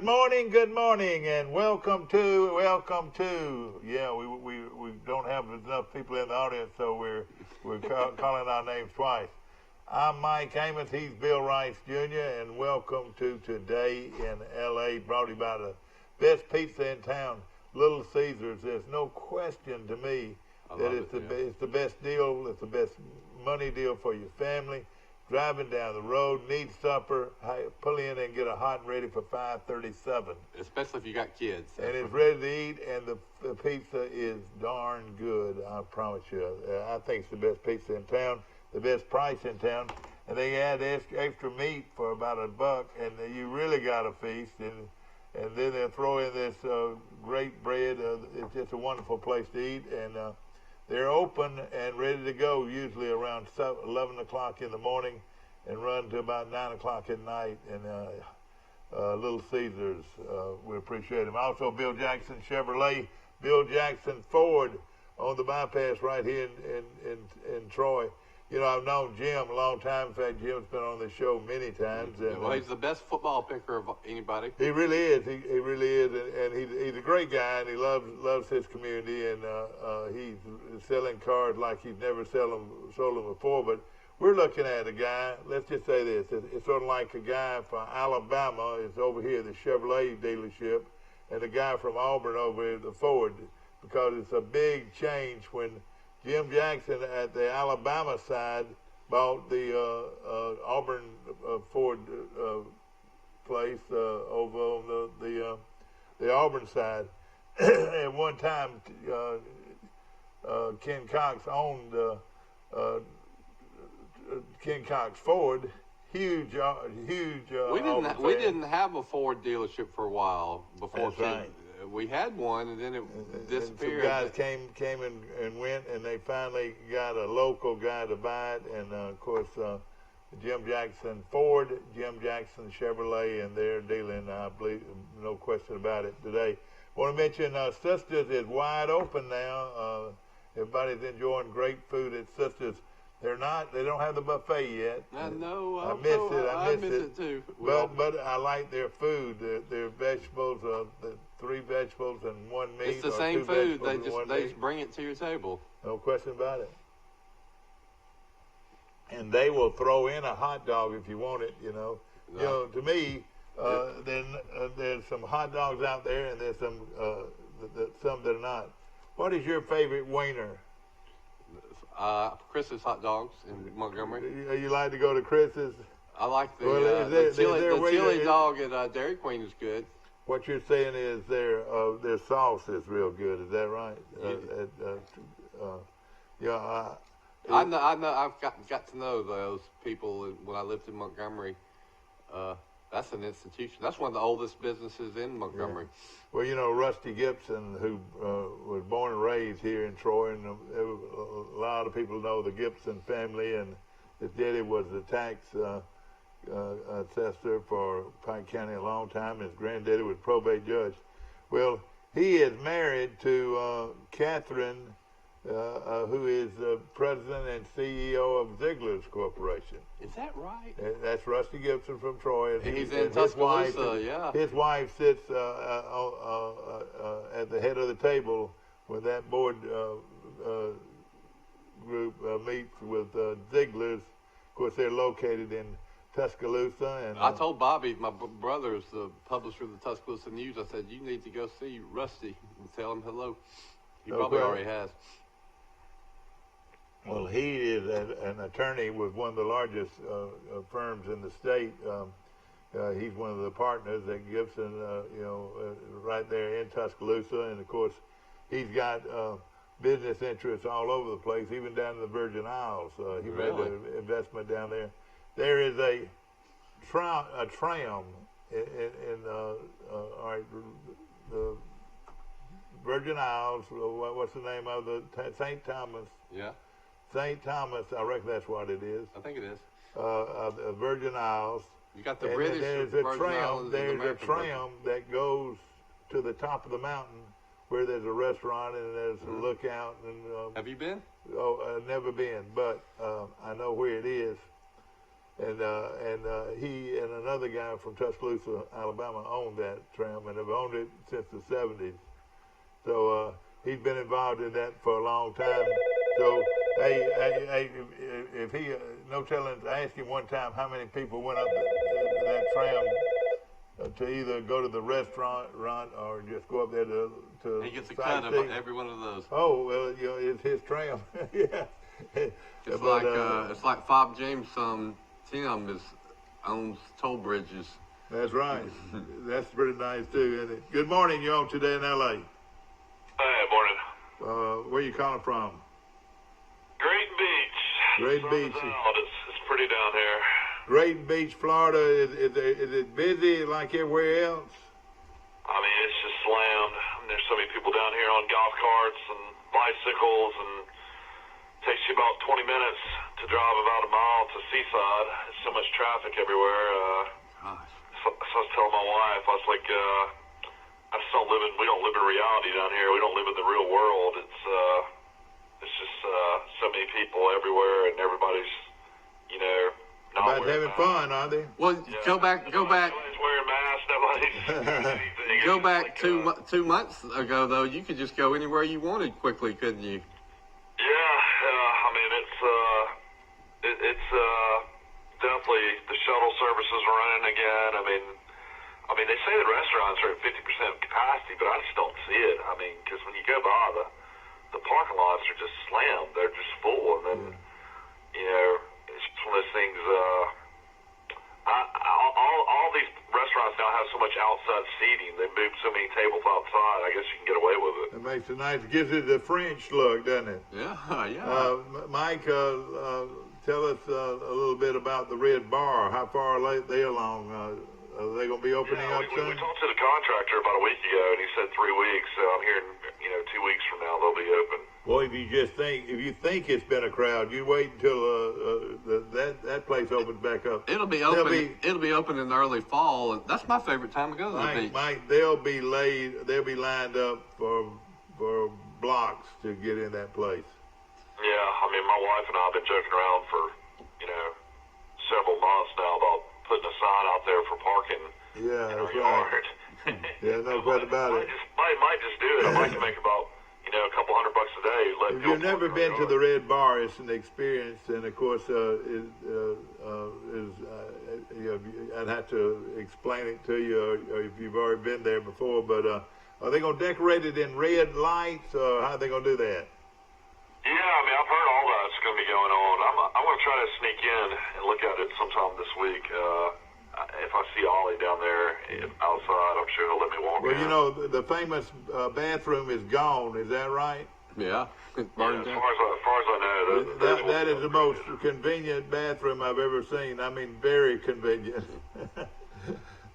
Good morning, and welcome to. Yeah, we don't have enough people in the audience, so we're calling our names twice. I'm Mike Amos. He's Bill Rice Jr. And welcome to Today in L.A. Brought to you by the best pizza in town, Little Caesars. There's no question to me that it's the best deal. It's the best money deal for your family. Driving down the road, need supper, pull in and get a hot and ready for 5:37. Especially if you got kids. And it's ready to eat, and the pizza is darn good, I promise you. I think it's the best pizza in town, the best price in town, and they add extra meat for about $1, and you really got a feast. And then they'll throw in this great bread. It's just a wonderful place to eat, and they're open and ready to go usually around 11 o'clock in the morning and run to about 9 o'clock at night. And Little Caesars, we appreciate them. Also, Bill Jackson Chevrolet, Bill Jackson Ford on the bypass right here in Troy. You know, I've known Jim a long time. In fact, Jim's been on the show many times. And, well, he's the best football picker of anybody. He really is. He really is, and he's a great guy, and he loves his community, and he's selling cars like he's never sold them before. But we're looking at a guy. Let's just say this: it's sort of like a guy from Alabama is over here, the Chevrolet dealership, and a guy from Auburn over here, the Ford, because it's a big change when Jim Jackson at the Alabama side bought the Auburn Ford place over on the Auburn side. At one time, Ken Cox owned Ken Cox Ford. Huge. We didn't have a Ford dealership for a while before. That's right. We had one, and then it disappeared. And some guys came and went, and they finally got a local guy to buy it. And, of course, Jim Jackson Ford, Jim Jackson Chevrolet, and they're dealing, I believe, no question about it today. I want to mention Sisters is wide open now. Everybody's enjoying great food at Sisters. They don't have the buffet yet. I know. I miss it too. But I like their food. Their vegetables, the 3 vegetables and 1 meat. It's the same food. They just bring it to your table. No question about it. And they will throw in a hot dog if you want it. You know. No. You know, to me, then there's some hot dogs out there, and there's some that are not. What is your favorite wiener? Chris's hot dogs in Montgomery. You like to go to Chris's? I like the chili dog at Dairy Queen is good. What you're saying is their sauce is real good. Is that right? I know. I've got to know those people when I lived in Montgomery. That's an institution. That's one of the oldest businesses in Montgomery. Yeah. Well, you know, Rusty Gibson, who was born and raised here in Troy, and a lot of people know the Gibson family, and his daddy was the tax assessor for Pike County a long time. His granddaddy was probate judge. Well, he is married to Catherine, who is the president and CEO of Ziegler's Corporation. Is that right? That's Rusty Gibson from Troy. And he's in Tuscaloosa, yeah. His wife sits at the head of the table when that board group meets with Ziegler's. Of course, they're located in Tuscaloosa. And I told Bobby, my brother is the publisher of the Tuscaloosa News, I said, you need to go see Rusty and tell him hello. He probably already has. Well, he is an attorney with one of the largest firms in the state. He's one of the partners at Gibson, right there in Tuscaloosa. And, of course, he's got business interests all over the place, even down in the Virgin Isles. He made an investment down there. There is a tram in the Virgin Isles. What's the name of the St. Thomas? Yeah. St. Thomas, I reckon that's what it is. I think it is. Virgin Isles. You got the British There's a tram that goes to the top of the mountain where there's a restaurant and there's a lookout. And have you been? Oh, I've never been, but I know where it is. he and another guy from Tuscaloosa, Alabama, owned that tram and have owned it since the 70s. So he's been involved in that for a long time. So hey, if he no telling, I asked him one time how many people went up that tram to either go to the restaurant or just go up there to he gets a cut of every one of those. Oh well, it's his tram. Yeah. It's like Bob James' son Tim owns toll bridges. That's right. That's pretty nice too, isn't it? Good morning. You're on Today in L.A. Hey, morning. Where you calling from? Great Beach. Great Beach. It's pretty down here. Great Beach, Florida. Is it busy like everywhere else? I mean, it's just slammed. There's so many people down here on golf carts and bicycles, and it takes you about 20 minutes to drive about a mile to Seaside. There's so much traffic everywhere. So I was telling my wife, I was like, we don't live in reality down here. We don't live in the real world. It's just so many people everywhere, and everybody's, not about having fun, are they? Well, go back. Nobody's wearing masks. Nobody's anything. Go back 2 months ago, though. You could just go anywhere you wanted quickly, couldn't you? Yeah, I mean it's definitely the shuttle services are running again. I mean they say the restaurants are at 50% capacity, but I just don't see it. I mean, because when you go by the parking lots are just slammed; they're just full, and then it's just one of those things. All these restaurants now have so much outside seating. They move so many tables outside. I guess you can get away with it. It makes it nice. It gives it the French look, doesn't it? Yeah, yeah. Mike, tell us a little bit about the Red Bar. How far are they along? Are they going to be opening up soon? We talked to the contractor about a week ago, and he said 3 weeks. So I'm hearing, 2 weeks from now they'll be open. Well, if you think it's been a crowd, you wait until that place opens back up. It'll be open. It'll be open in the early fall, and that's my favorite time to go to the beach. Mike, they'll be lined up for blocks to get in that place. Yeah, I mean, my wife and I have been joking around for several months now about putting a sign out there for parking in our yard. Yeah, no question about it. Might just do it. I might make about a couple $100 a day. If you've never been to the Red Bar, it's an experience, and of course, I'd have to explain it to you, or if you've already been there before. But are they going to decorate it in red lights, or how are they going to do that? Yeah, I mean, I've heard all that's going to be going on. I'm going to try to sneak in and look at it sometime this week. If I see Ollie down there outside, I'm sure he'll let me walk in. Well, the famous bathroom is gone. Is that right? Yeah. As far as I know, that is the most convenient bathroom I've ever seen. I mean, very convenient.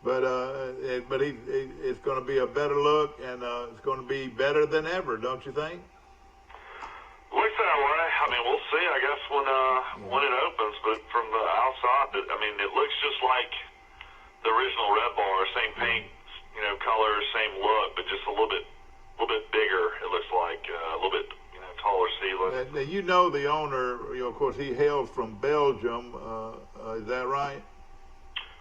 But it's going to be a better look, and it's going to be better than ever, don't you think? Looks that way. I mean, we'll see, I guess, when it opens. But from the outside, it looks just like the original Red Bar. Same paint, color, same look, but just a little bit bigger. It looks like a little bit, taller ceiling. Now, the owner. Of course, he hails from Belgium. Is that right?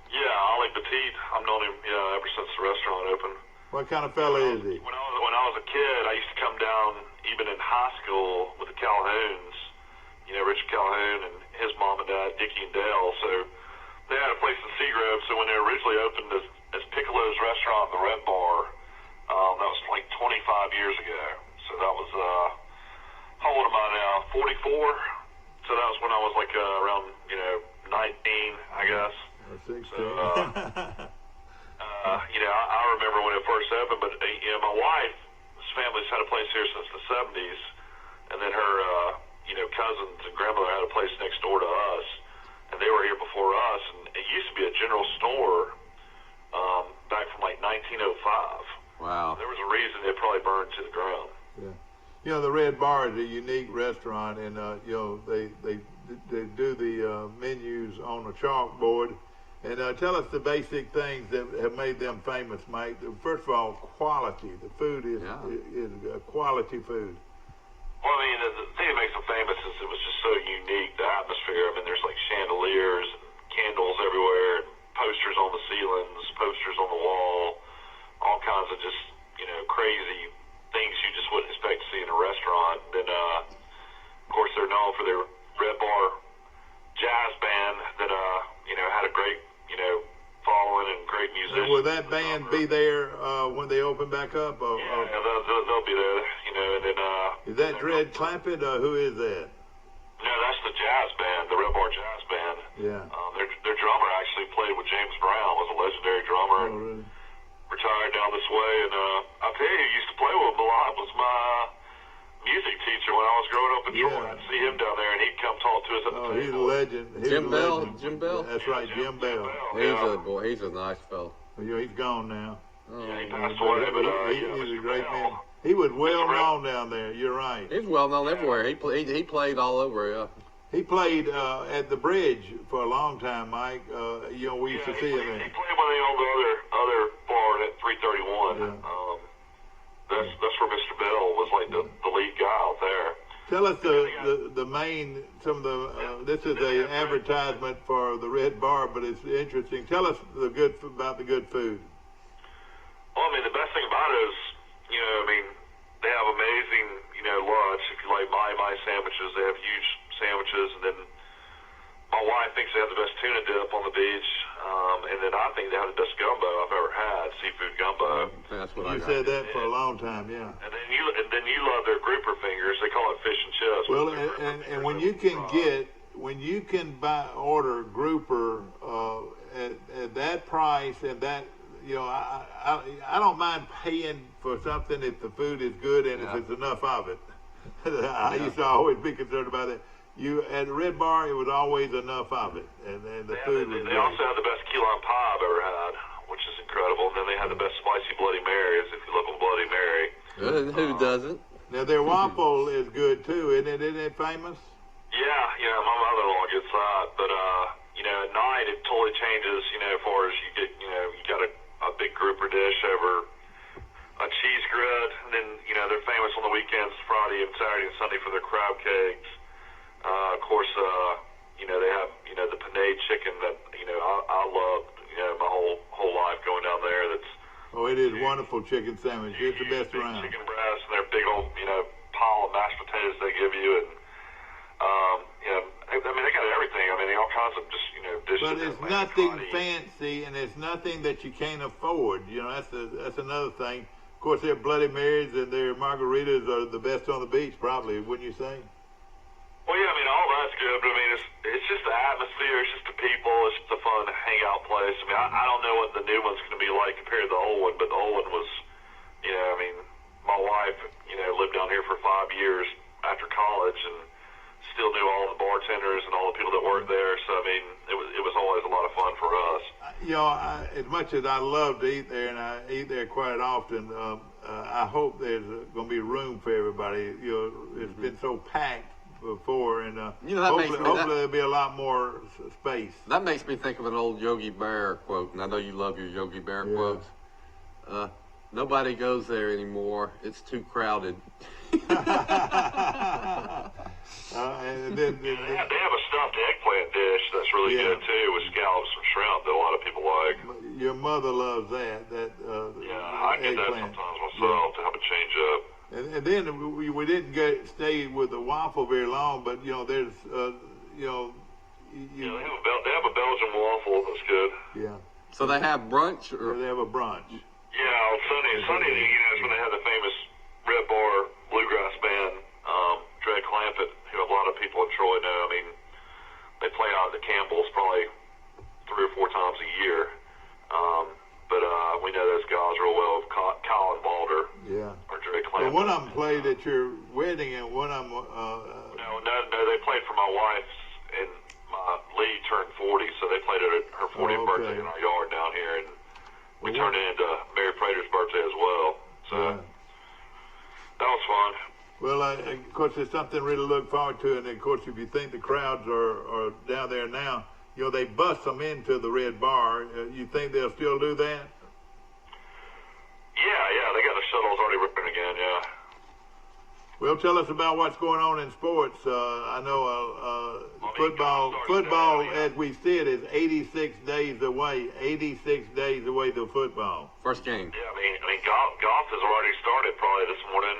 Yeah, Ollie Petit. I've known him, ever since the restaurant opened. What kind of fella is he? When I was a kid, I used to come down, even in high school, with the Calhouns, Richard Calhoun and his mom and dad, Dickie and Dale. So they had a place in Seagrove. So when they originally opened as Piccolo's Restaurant, the Red Bar, that was like 25 years ago. So that was, how old am I now? 44. So that was when I was like around, 19, I guess. Or 16. So, I remember when it first opened, but my wife's family's had a place here since the 70s, and then her, cousins and grandmother had a place next door to us, and they were here before us, and it used to be a general store back from like 1905. Wow. There was a reason it probably burned to the ground. Yeah. The Red Bar is a unique restaurant, and they do the menus on a chalkboard. And tell us the basic things that have made them famous, Mike. First of all, quality. The food is quality food. Well, I mean, the thing that makes them famous is it was just so unique, the atmosphere. I mean, there's like chandeliers and that band be there when they open back up? Yeah, they'll be there. You know, and then is that Dread Clampett? Who is that? No, that's the jazz band, the Red Bar Jazz Band. Yeah. Their drummer actually played with James Brown, was a legendary drummer. Oh, really? Retired down this way, and I'll tell you, who used to play with him a lot was my music teacher when I was growing up in Troy. I'd see him down there, and he'd come talk to us at the table. He's a legend. Jim Bell? Jim Bell? That's right, Jim Bell. He's a boy. He's a nice fellow. Well, he's gone now. Yeah, he passed away, but he's a great man. He was well known down there. You're right. He's well known everywhere. He played all over. Yeah. He played at the Bridge for a long time, Mike. You know, we used to see him there. He played when they owned the other bar at 331. Yeah. That's where Mr. Bell was like the lead guy out there. Tell us the main, some of the, this is a advertisement for the Red Bar, but it's interesting. Tell us about the good food. Well, I mean, the best thing about it is, you know, I mean, they have amazing, you know, lunch. If you like my sandwiches, they have huge sandwiches, and then my wife thinks they have the best tuna dip on the beach, and then I think they have the best gumbo I've ever had, seafood gumbo. That's what You said that for a long time, yeah. And then you love their grouper fingers. They call it fish and chips. Well, and when you can order grouper at that price and that, you know, I don't mind paying for something if the food is good and if it's enough of it. I used to always be concerned about it. At the Red Bar, it was always enough of it, and the food was They great. also have the best key lime pie I've ever had, which is incredible. And then they have the best spicy Bloody Marys, if you love a Bloody Mary. Who doesn't? Now, their waffle is good, too, isn't it? Isn't it famous? Yeah, my mother-in-law gets that. But, you know, at night, it totally changes, you know, as far as you get, you know, you got a big grouper dish over a cheese grid. And then, you know, they're famous on the weekends, Friday and Saturday and Sunday for their crab cakes. Of course, you know, they have, you know, the panade chicken that, you know, I love, you know, my whole life going down there. That's It is wonderful chicken sandwich. It's the best around. Chicken breast and their big old, you know, pile of mashed potatoes they give you. And, you know, I mean, they got everything. I mean, all kinds of just, you know, dishes. But it's nothing fancy, and it's nothing that you can't afford. You know, that's another thing. Of course, their Bloody Marys and their margaritas are the best on the beach, probably, wouldn't you say? Well, yeah, I mean, all that's good, but I mean, it's just the atmosphere, it's just the people, it's just a fun hangout place. I mean, I don't know what the new one's going to be like compared to the old one, but the old one was, you know, I mean, my wife, you know, lived down here for 5 years after college and still knew all the bartenders and all the people that worked there. So, I mean, it was always a lot of fun for us. You know, as much as I love to eat there, and I eat there quite often, I hope there's going to be room for everybody. You know, it's been so packed before, and you know, hopefully there'll be a lot more space. That makes me think of an old Yogi Bear quote, and I know you love your Yogi Bear quotes. Nobody goes there anymore. It's too crowded. And then they have a stuffed eggplant dish that's really good too, with scallops and shrimp that a lot of people like. Your mother loves that. I get that sometimes myself to have a change up. And then we didn't stay with the waffle very long, but you know, there's you know, they have a Belgian waffle that's good. Yeah. So they have brunch, or they have a brunch. Yeah, on Sunday, you know, is when they have the famous Red Bar bluegrass band, Dread Clampett, who a lot of people in Troy know. I mean, they play out at the Campbell's probably 3 or 4 times a year. But we know those guys real well. Colin Balder. Yeah. Or Dread Clampett. And one of them played at your wedding, and one of them. No, they played for my wife's, and my Lee turned 40, so they played at her 40th birthday in our yard down here, and we turned it into Mary Prater's birthday as well. So that was fun. Well, of course, there's something really to look forward to, and of course, if you think the crowds are down there now, you know, they bust them into the Red Bar. You think they'll still do that? Yeah, they got the shuttles already running again, yeah. Well, tell us about what's going on in sports. I know football, as we see it, is 86 days away. 86 days away to football. First game. Yeah, I mean, golf has already started probably this morning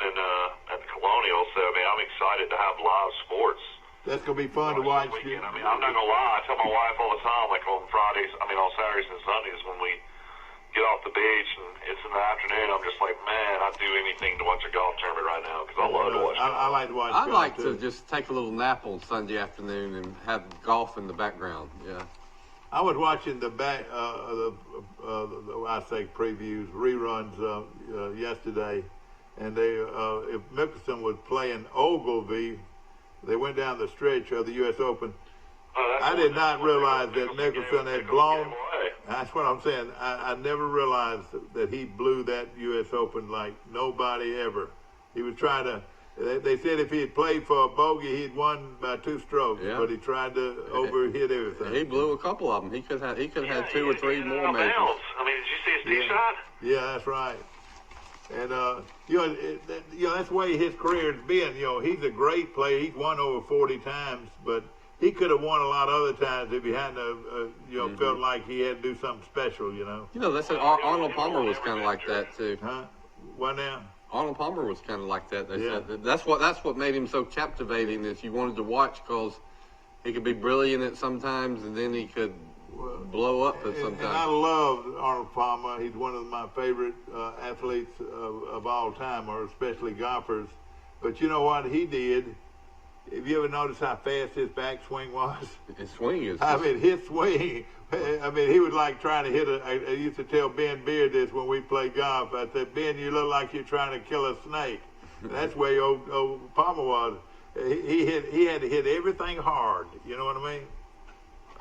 at the Colonial. So I mean, I'm excited to have live sports. That's gonna be fun to watch. I mean, I'm not gonna lie. I tell my wife all the time, like on Saturdays and Sundays when we get off the beach and it's in the afternoon, I'm just like, man, I'd do anything to watch a golf tournament right now because I love to watch. I like to watch. I like too. to just take a little nap on Sunday afternoon and have golf in the background. Yeah. I was watching the I say previews, reruns yesterday, and if Mickelson was playing Ogilvy, they went down the stretch of the U.S. Open. I did not realize that Mickelson had blown. That's what I'm saying. I never realized that he blew that U.S. Open like nobody ever. He was trying to. They said if he had played for a bogey, he'd won by 2 strokes, but he tried to overhit everything. He blew a couple of them. He could have had 2 or 3 more maybe. I mean, did you see his tee shot? Yeah, that's right. And that's the way his career has been. He's a great player. He's won over 40 times, but he could have won a lot of other times if he hadn't felt like he had to do something special. That's Arnold Palmer was kind of like that too. Huh? What now? Arnold Palmer was kind of like that. They said that's what made him so captivating. Is you wanted to watch because he could be brilliant at sometimes, and then he could blow up at sometimes. And I love Arnold Palmer. He's one of my favorite athletes of all time, or especially golfers. But you know what he did? Have you ever noticed how fast his backswing was? His swing is. His swing. He was like trying to hit I used to tell Ben Beard this when we played golf. I said, Ben, you look like you're trying to kill a snake. That's the way old Palmer was. He had to hit everything hard. You know what I mean?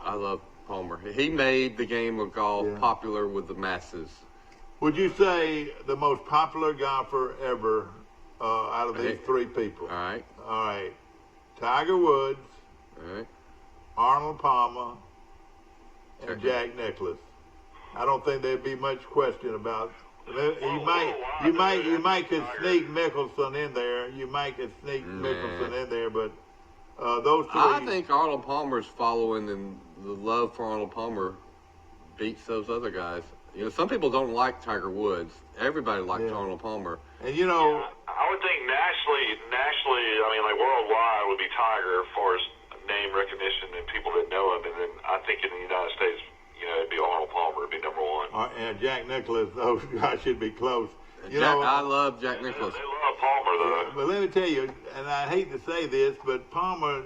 I love Palmer. He made the game of golf popular with the masses. Would you say the most popular golfer ever out of these 3 people? All right. Tiger Woods, all right. Arnold Palmer, and Jack Nicklaus. I don't think there'd be much question about. You might could sneak Mickelson in there. Mickelson in there, but those 3. I think Arnold Palmer's following and the love for Arnold Palmer beats those other guys. Some people don't like Tiger Woods. Everybody likes Arnold Palmer. And I would think nationally, like worldwide would be Tiger as far as name recognition and people that know him. And then I think in the United States, it'd be Arnold Palmer. It'd be number 1. And Jack Nicklaus, those guys should be close. I love Jack Nicklaus. They love Palmer, though. But let me tell you, and I hate to say this, but Palmer,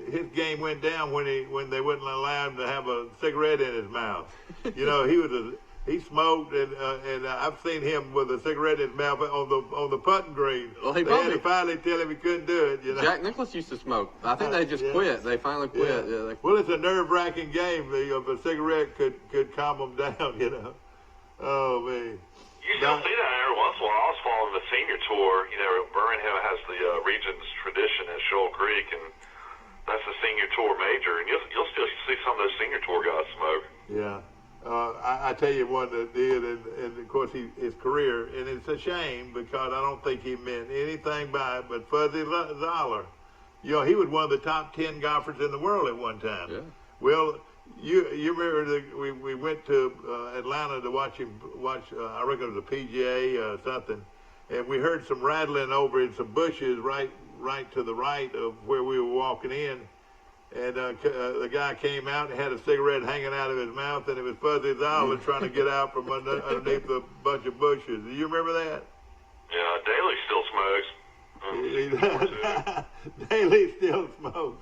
his game went down when they wouldn't allow him to have a cigarette in his mouth. He smoked, and I've seen him with a cigarette in his mouth on the putting green. Well, they had to finally tell him he couldn't do it. Jack Nicklaus used to smoke. I think they just quit. They finally quit. Yeah. Well, it's a nerve-wracking game. If a cigarette could calm them down. Oh man. You still see that every once in a while. I was following the senior tour. Birmingham has the Regions tradition at Shoal Creek, and that's the senior tour major, and you'll still see some of those senior tour guys smoke. Yeah. I tell you one that did, and of course his career, and it's a shame because I don't think he meant anything by it, but Fuzzy Zoller, he was one of the top 10 golfers in the world at one time. Yeah. Well, you remember we went to Atlanta to watch I reckon it was a PGA something, and we heard some rattling over in some bushes right to the right of where we were walking in. And the guy came out and had a cigarette hanging out of his mouth, and it was Fuzzy Zoller trying to get out from underneath a bunch of bushes. Do you remember that? Yeah, Daly still smokes. Daly still smokes.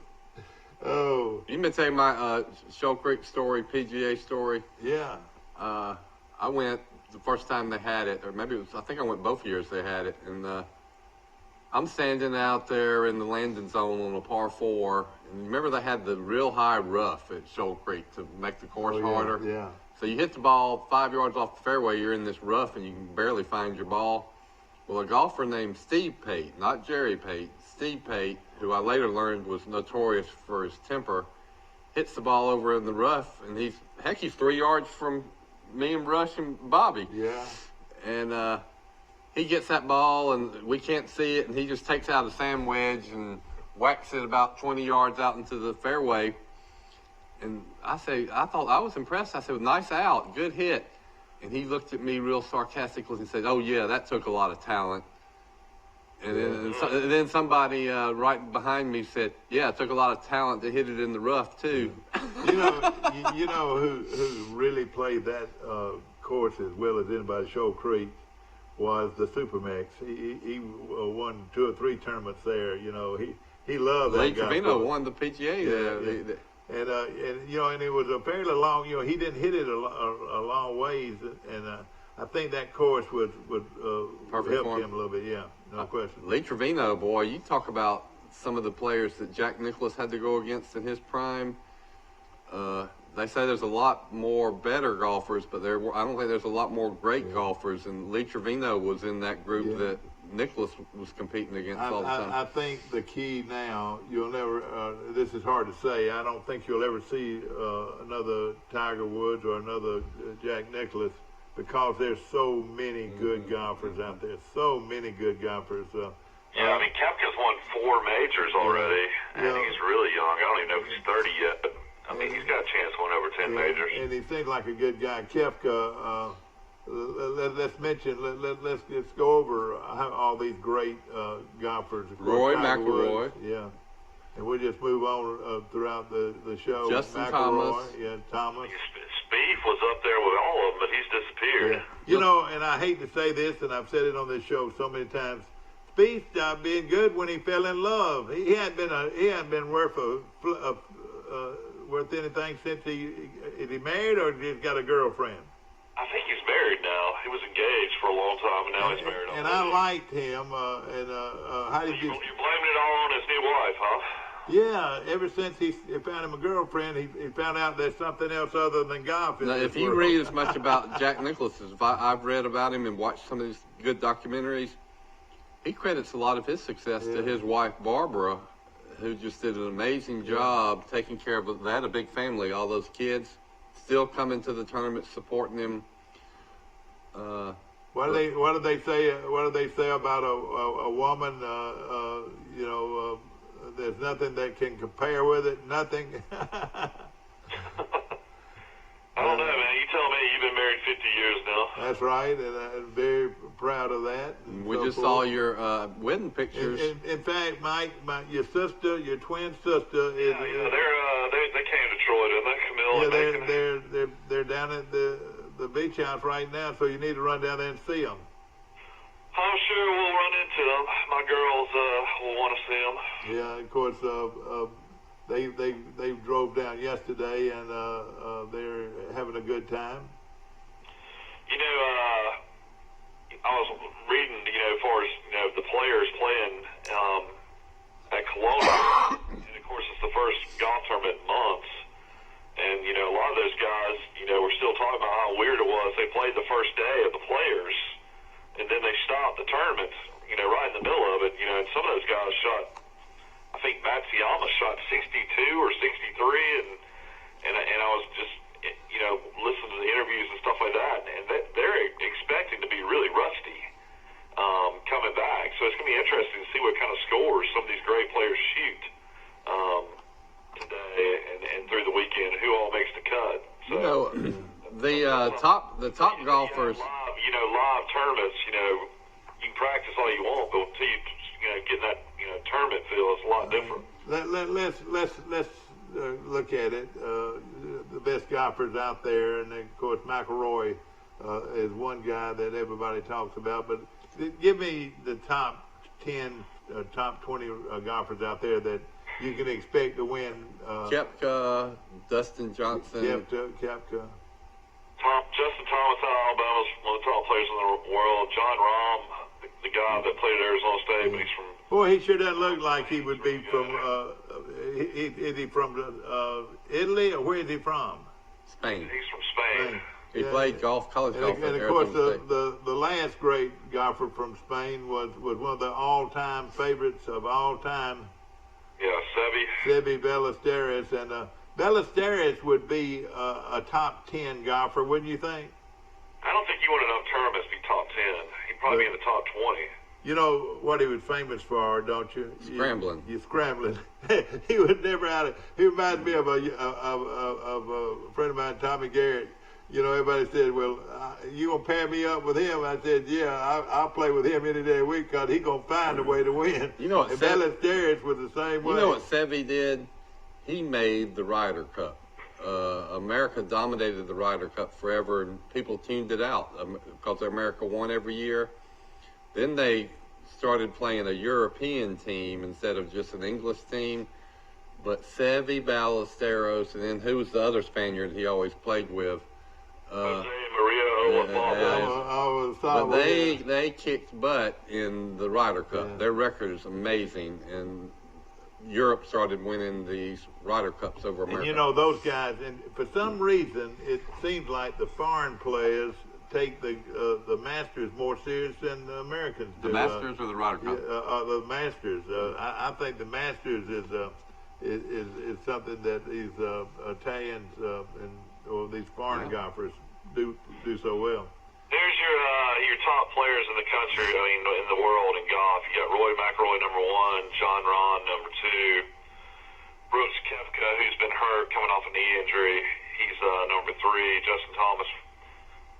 Oh. You been saying my Shoal Creek story, PGA story? Yeah. I went the first time they had it, or maybe it was, I think I went both years they had it, and I'm standing out there in the landing zone on a par 4, and remember they had the real high rough at Shoal Creek to make the course harder? Yeah. So you hit the ball 5 yards off the fairway, you're in this rough, and you can barely find your ball. Well, a golfer named Steve Pate, not Jerry Pate, Steve Pate, who I later learned was notorious for his temper, hits the ball over in the rough, and he's 3 yards from me and Rush and Bobby. Yeah. And he gets that ball, and we can't see it, and he just takes out a sand wedge and whacks it about 20 yards out into the fairway. And I thought I was impressed. I said, nice out, good hit. And he looked at me real sarcastically and said, oh, yeah, that took a lot of talent. And then somebody right behind me said, yeah, it took a lot of talent to hit it in the rough, too. You know who really played that course as well as anybody, Shoal Creek, was the Supermax. He won 2 or 3 tournaments there. You know, he loved that Lee guy. Trevino won the PGA there. Yeah. And you know, and it was a fairly long. You know, he didn't hit it a long ways, and I think that course would help him a little bit. Yeah, no question. Lee Trevino, boy, you talk about some of the players that Jack Nicklaus had to go against in his prime. They say there's a lot more better golfers, but I don't think there's a lot more great golfers. And Lee Trevino was in that group that Nicklaus was competing against all the time. I think the key now, you'll never, this is hard to say, I don't think you'll ever see another Tiger Woods or another Jack Nicklaus, because there's so many good golfers out there, so many good golfers. Yeah, I mean, Koepka's won 4 majors already, and he's really young. I don't even know if he's 30 yet, but I mean, he's got a chance to win over 10 majors. And he seems like a good guy. Koepka, let's go over all these great golfers. Roy McIlroy. Yeah. And we'll just move on throughout the show. Justin McIlroy, Thomas. Yeah, Thomas. Spieth was up there with all of them, but he's disappeared. Yeah. You know, and I hate to say this, and I've said it on this show so many times, Spieth stopped being good when he fell in love. He hadn't been worth worth anything since is he married or just got a girlfriend? I think he's married now. He was engaged for a long time, and now he's married. And I liked him. How did you? You're blaming it all on his new wife, huh? Yeah. Ever since he found him a girlfriend, he found out there's something else other than golf. Now, if you read as much about Jack Nicklaus as I've read about him and watched some of these good documentaries, he credits a lot of his success to his wife Barbara, who just did an amazing job taking care of that. A big family, all those kids, still coming to the tournament, supporting him. What do they say? What do they say about a woman? You know, there's nothing that can compare with it. Nothing. I don't know, man. You tell me. You've been married 50 years now. That's right, and I'm very proud of that. We just saw your wedding pictures. In fact, Mike, your sister, your twin sister, is. Yeah, they came to Troy, didn't they, Camille? Yeah, they're down at the beach house right now, so you need to run down there and see them. I'm sure we'll run into them. My girls will want to see them. Yeah, of course. They drove down yesterday, and they're having a good time. You know, I was reading, as far as, the players playing at Kelowna, and of course it's the first golf tournament in months, and, a lot of those guys, we're still talking about how weird it was. They played the first day of the players, and then they stopped the tournament, right in the middle of it, and some of those guys shot, I think Amos shot 62 or 63, and I was just, listening to the interviews and stuff like that, and they're expecting to be really rusty coming back. So it's going to be interesting to see what kind of scores some of these great players shoot today and through the weekend, who all makes the cut. So, the top golfers. Live tournaments, you can practice all you want, but until you get that tournament feel, it's a lot different. Let's look at it. The best golfers out there, and of course McIlroy is one guy that everybody talks about. But give me the top 10, top 20 golfers out there that you can expect to win. Koepka, Dustin Johnson. Koepka. Justin Thomas out of Alabama is one of the top players in the world. John Rahm, the guy that played at Arizona State, but he's from. Boy, he sure doesn't look like he would be from. Is he from Italy, or where is he from? Spain. He's from Spain. He played college golf. And of course, the last great golfer from Spain was one of the all-time favorites of all time. Yeah, Seve Ballesteros, and Ballesteros would be a top 10 golfer, wouldn't you think? I don't think he won enough tournaments to be top 10. He'd probably be in the top 20. You know what he was famous for, don't you? Scrambling. You scrambling. He would never out of. He reminds me of a friend of mine, Tommy Garrett. Everybody said, "Well, you gonna pair me up with him?" I said, "Yeah, I'll play with him any day of the week because he gonna find a way to win." You know what? And Ballesteros was the same way. You know what Seve did? He made the Ryder Cup. America dominated the Ryder Cup forever, and people tuned it out because America won every year. Then they started playing a European team instead of just an English team. But Seve Ballesteros, and then who was the other Spaniard he always played with? Jose Maria. But they kicked butt in the Ryder Cup. Yeah. Their record is amazing, and Europe started winning these Ryder Cups over America. And you know, those guys, and for some reason, it seems like the foreign players take the Masters more serious than the Americans do. The Masters or the Ryder Cup? The Masters. I think the Masters is something that these Italians or these foreign golfers do so well. There's your top players in the country. I mean, in the world in golf. You got Roy McIlroy number 1, John Rahm number 2, Brooks Koepka, who's been hurt coming off a knee injury. He's number 3. Justin Thomas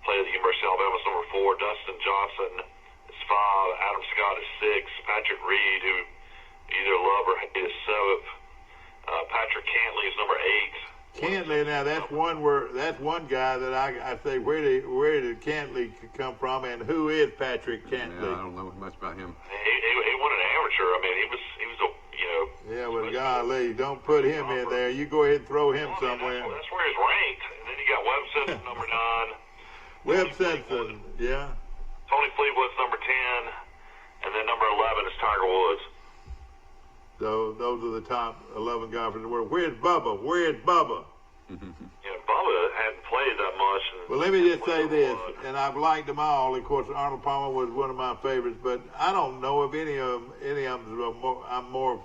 played at the University of Alabama, is number 4. Dustin Johnson is 5. Adam Scott is 6. Patrick Reed, who either love or hate, is 7th. Patrick Cantley is number 8. Cantley, now that's one guy that I say where did Cantley come from, and who is Patrick Cantley? Yeah, I don't know much about him. He won an amateur. I mean, he was Yeah, but golly, don't put him in there. You go ahead and throw him somewhere. That's where he's ranked. And then you got Webb Simpson number 9. Webb Simpson, yeah. Tony Fleetwood's number 10, and then number 11 is Tiger Woods. So those are the top 11 golfers in the world. Where's Bubba? Where's Bubba? Yeah, Bubba hadn't played that much. Well, let me just say this, and I've liked them all. Of course, Arnold Palmer was one of my favorites, but I don't know if any of them I'm more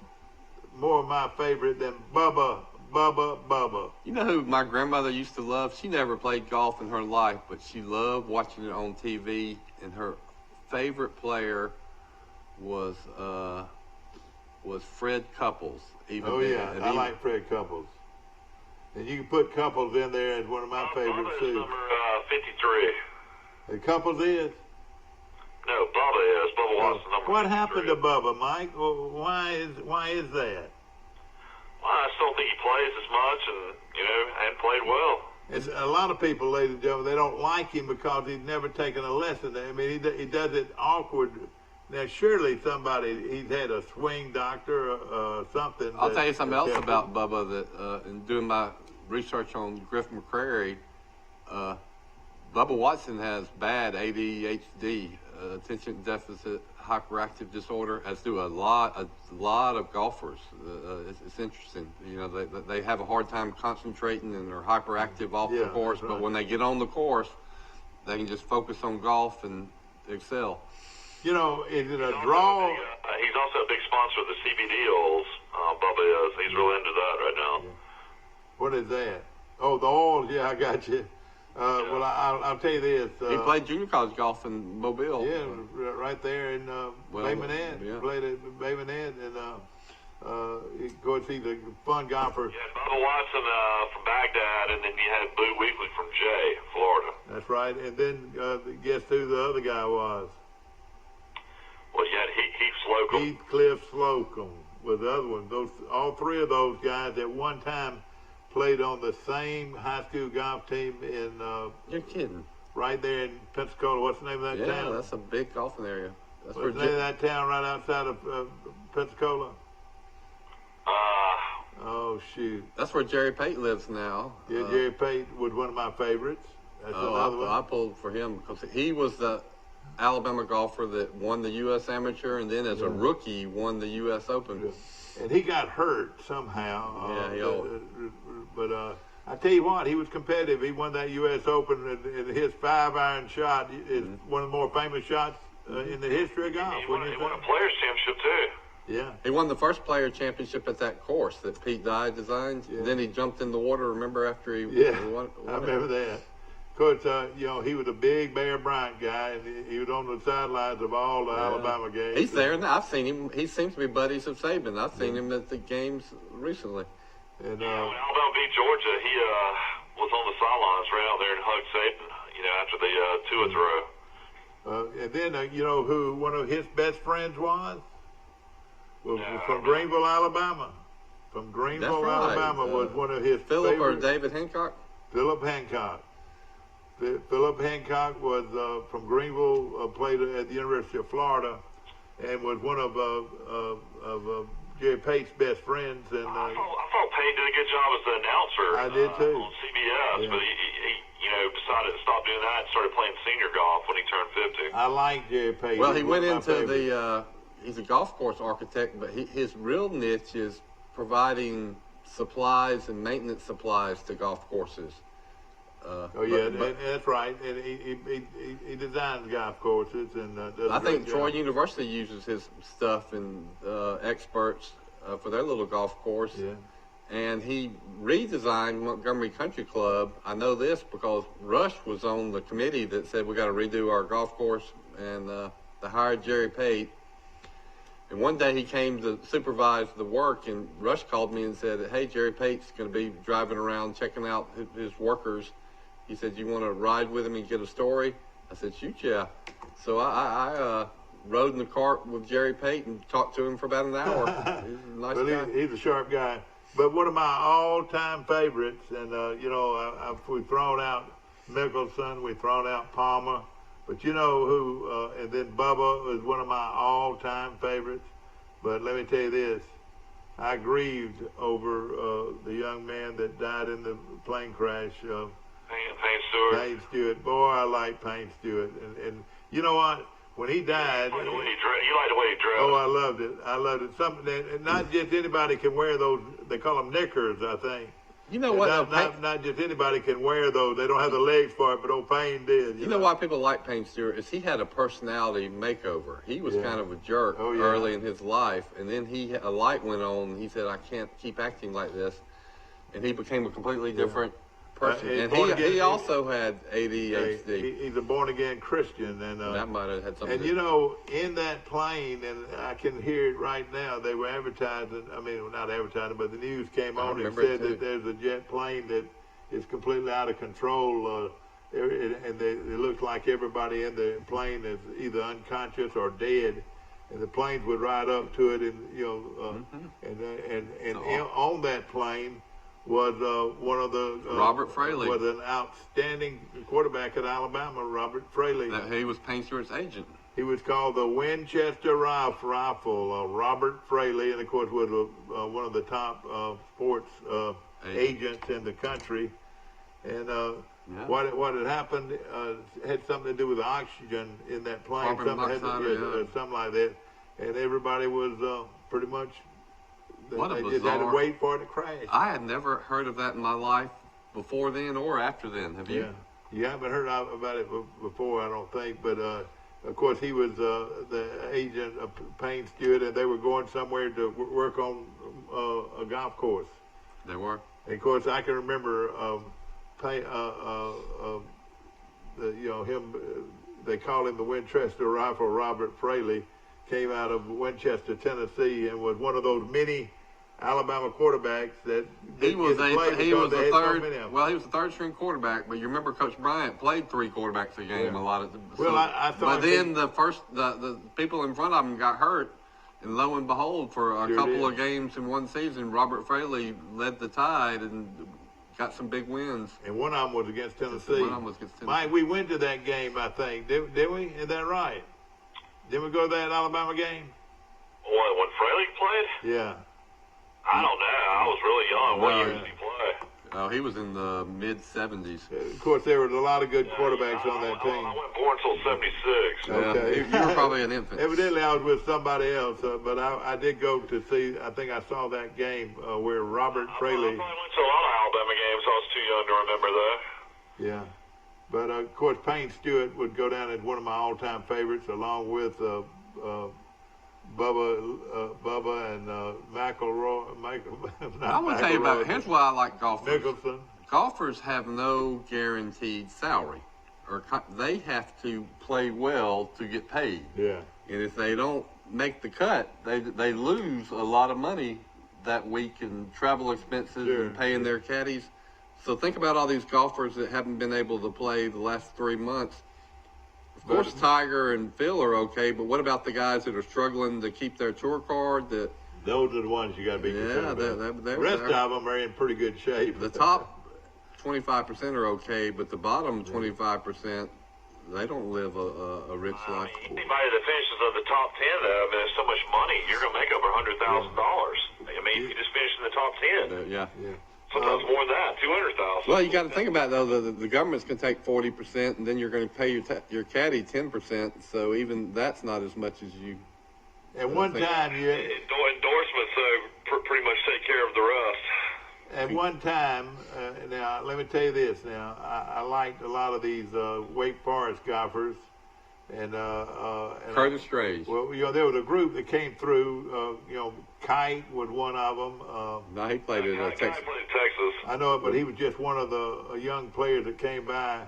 of my favorite than Bubba. You know who my grandmother used to love? She never played golf in her life, but she loved watching it on TV, and her favorite player was Fred Couples. I like Fred Couples. And you can put Couples in there as one of my favorites Bubba is too. number 53. And Couples is? No, Bubba is. Bubba Watson number 53. What happened to Bubba, Mike? Well, why is that? Well, I just don't think he plays as much and, hadn't played well. It's, a lot of people, ladies and gentlemen, they don't like him because he's never taken a lesson. I mean, he does it awkward. Now, surely he's had a swing doctor or something. I'll tell you something else about Bubba that in doing my research on Griff McCrary, Bubba Watson has bad ADHD, attention deficit hyperactive disorder, as do a lot of golfers. It's interesting. They have a hard time concentrating and they're hyperactive off the course, right. But when they get on the course, they can just focus on golf and excel. Is it a draw? He's also a big sponsor of the CBD oils. Bubba is. He's real into that right now. What is that? Oh, the oils. Yeah, I got you. Well, I'll tell you this. He played junior college golf in Mobile. Yeah, right there in Bay Minette. Yeah. Played at Bay Minette, and of course he's a fun golfer. Yeah, Bubba Watson from Baghdad, and then you had Boo Weekley from Jay, Florida. That's right. And then guess who the other guy was? Well, you had Heath Slocum. Heathcliff Slocum was the other one. All three of those guys at one time played on the same high school golf team in. You're kidding. Right there in Pensacola. What's the name of that town? Yeah, that's a big golfing area. What's the name of that town right outside of Pensacola? Oh, shoot. That's where Jerry Pate lives now. Yeah, Jerry Pate was one of my favorites. That's another one. I pulled for him because he was the Alabama golfer that won the U.S. Amateur, and then as a rookie won the U.S. Open. Yeah. And he got hurt somehow. But I tell you what, he was competitive. He won that U.S. Open, and his 5-iron shot is one of the more famous shots in the history of golf. He won a Players' Championship, too. Yeah. He won the first player championship at that course that Pete Dye designed. Yeah. Then he jumped in the water, remember, after he won I remember that. Of course, he was a big Bear Bryant guy, and he was on the sidelines of all the Alabama games. He's there now. I've seen him. He seems to be buddies of Saban. I've seen him at the games recently. And when Alabama beat Georgia, he was on the sidelines right out there and hugged Saban, after the 2 throw. and then, who one of his best friends was from Greenville, Alabama. from Greenville, That's right. Alabama, was one of his Philip or favorite. David Hancock? Philip Hancock. Philip Hancock was from Greenville, played at the University of Florida, and was one of Jerry Pate's best friends. And I thought Pate did a good job as the announcer. I did too. On CBS, Yeah. but he decided to stop doing that and started playing senior golf when he turned 50. I like Jerry Pate. Well, he He's went one of my into favorites. he's a golf course architect, but his real niche is providing supplies and maintenance supplies to golf courses. Oh yeah, and that's right. And he designs golf courses and does I a great think Troy job. University uses his stuff and experts for their little golf course. Yeah. And he redesigned Montgomery Country Club. I know this because Rush was on the committee that said we got to redo our golf course, and they hired Jerry Pate. And one day he came to supervise the work, and Rush called me and said, "Hey, Jerry Pate's going to be driving around checking out his workers." He said, "You want to ride with him and get a story?" I said, "Shoot, yeah." So I rode in the cart with Jerry Pate and talked to him for about an hour. He's a nice guy. He's a sharp guy. But one of my all-time favorites, and we've thrown out Mickelson, we've thrown out Palmer, but you know who? And then Bubba is one of my all-time favorites. But let me tell you this: I grieved over the young man that died in the plane crash. Payne Stewart. Payne Stewart. Boy, I like Payne Stewart. And you know what? When he died, You like the way he dressed. oh, I loved it. I loved it. Something that not just anybody can wear those. They call them knickers, I think. You know what? Not just anybody can wear those. They don't have the legs for it, but old Payne did. You know why people like Payne Stewart is he had a personality makeover. He was kind of a jerk early in his life, and then a light went on, and he said, "I can't keep acting like this," and he became a completely different person. And he also had ADHD. He's a born-again Christian. And that might have had something and to you know, in that plane, and I can hear it right now, they were advertising, I mean, not advertising, but the news came on and said that there's a jet plane that is completely out of control, and it looks like everybody in the plane is either unconscious or dead, and the planes would ride up to it, and and on that plane was one of the Robert Fraley was an outstanding quarterback at Alabama, Robert Fraley. He was Payne Stewart's agent. He was called the Winchester Rifle. Robert Fraley, and of course was one of the top sports agents in the country. And what had happened had something to do with the oxygen in that plane, something like that, and everybody was pretty much. They just had to wait for it to crash. I had never heard of that in my life before then or after then. Have you? Yeah. You haven't heard about it before, I don't think. But, of course, he was the agent of Payne Stewart, and they were going somewhere to work on a golf course. They were? And, of course, I can remember him, they called him the Winchester Rifle, Robert Fraley. Came out of Winchester, Tennessee, and was one of those many Alabama quarterbacks that he was the third string quarterback. But you remember Coach Bryant played three quarterbacks a game a lot of. I thought. But then the people in front of him got hurt, and lo and behold, for a couple of games in one season, Robert Fraley led the Tide and got some big wins. And one of them was against Tennessee. Mike, we went to that game, I think. Did we? Is that right? Didn't we go to that Alabama game? What, when Fraley played? Yeah. I don't know. I was really young. What year did he play? Oh, he was in the mid-'70s. Of course, there was a lot of good quarterbacks on that team. I wasn't born until '76. Okay. You were probably an infant. Evidently, I was with somebody else, but I did go to see, I think I saw that game where Robert Fraley. I probably went to a lot of Alabama games. I was too young to remember that. Yeah. But, of course, Payne Stewart would go down as one of my all-time favorites, along with Bubba and McElroy. I want to tell you about, here's why I like golfers. Mickelson. Golfers have no guaranteed salary. They have to play well to get paid. Yeah. And if they don't make the cut, they lose a lot of money that week in travel expenses and paying their caddies. So think about all these golfers that haven't been able to play the last 3 months. Of course, Tiger and Phil are okay, but what about the guys that are struggling to keep their tour card, that Those are the ones you got to be concerned about. The rest of them are in pretty good shape. The top 25% are okay, but the bottom 25%, they don't live a rich life. Anybody that finishes in the top 10, though, I mean, there's so much money, you're going to make over $100,000. I mean, if you just finish in the top 10. Yeah. Sometimes more than that, 200,000. Well, you got to think about it, though. The government's can take 40%, and then you're going to pay your caddy 10%. So even that's not as much as you. At one time, endorsements pretty much take care of the rest. At one time, now let me tell you this. Now I liked a lot of these Wake Forest golfers, and Curtis Strange. Well, there was a group that came through. Kite was one of them. No, he played in Texas. Kite played in Texas. I know it, but he was just one of the young players that came by.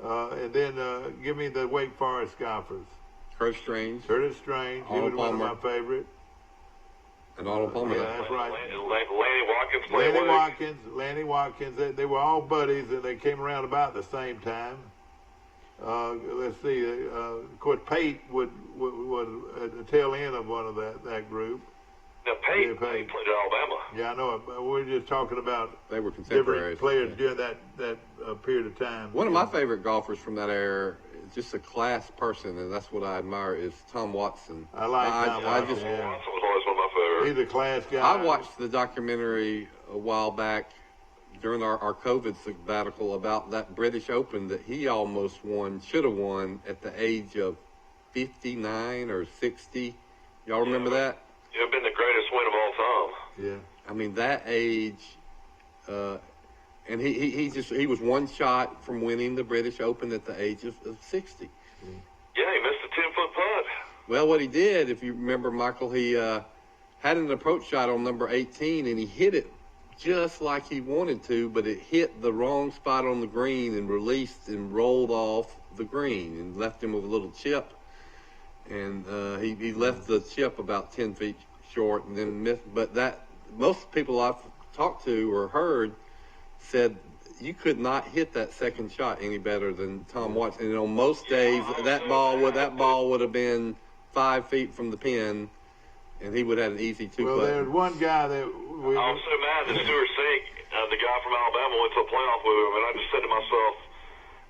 And then give me the Wake Forest golfers. Curtis Strange. He was one of my favorite. And Arnold Palmer. Yeah, that's right. Lanny Watkins. They were all buddies, and they came around about the same time. Let's see. Of course, Pate was at the tail end of one of that group. Now, Pate played at Alabama. Yeah, I know it. But we're just talking about they were contemporaries. Different players during that period of time. One of my favorite golfers from that era, just a class person, and that's what I admire, is Tom Watson. I like Tom Watson. Watson was always one of my favorites. He's a class guy. I watched the documentary a while back during our COVID sabbatical about that British Open that he almost should have won at the age of 59 or 60. Y'all remember that? It would have been the greatest win of all time. Yeah. I mean, that age, and he was one shot from winning the British Open at the age of 60. Yeah, he missed a 10-foot putt. Well, what he did, if you remember, Michael, he had an approach shot on number 18, and he hit it just like he wanted to, but it hit the wrong spot on the green and released and rolled off the green and left him with a little chip. And he left the chip about 10 feet short and then missed. But most people I've talked to or heard said you could not hit that second shot any better than Tom Watson. And on most days, that ball would have been 5 feet from the pin, and he would have had an easy two-putt. Well, there's one guy that I was so mad that Stuart Sink, the guy from Alabama, went to a playoff with him, and I just said to myself,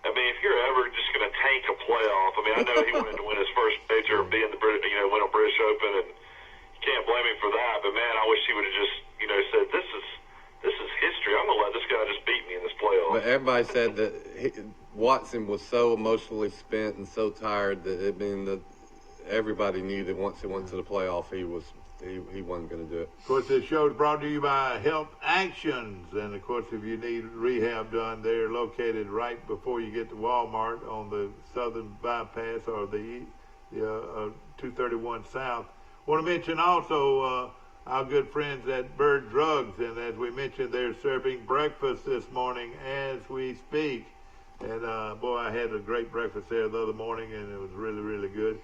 I mean, if you're ever just going to tank a playoff, I mean, I know he wanted to win his first major, be in the win a British Open, and you can't blame him for that. But man, I wish he would have just, said, this is history. I'm going to let this guy just beat me in this playoff. But everybody said that Watson was so emotionally spent and so tired that everybody knew that once he went to the playoff, he wasn't going to do it. Of course, this show is brought to you by Health Actions. And, of course, if you need rehab done, they're located right before you get to Walmart on the southern bypass or the 231 South. I want to mention also our good friends at Bird Drugs. And as we mentioned, they're serving breakfast this morning as we speak. And, boy, I had a great breakfast there the other morning, and it was really, really good.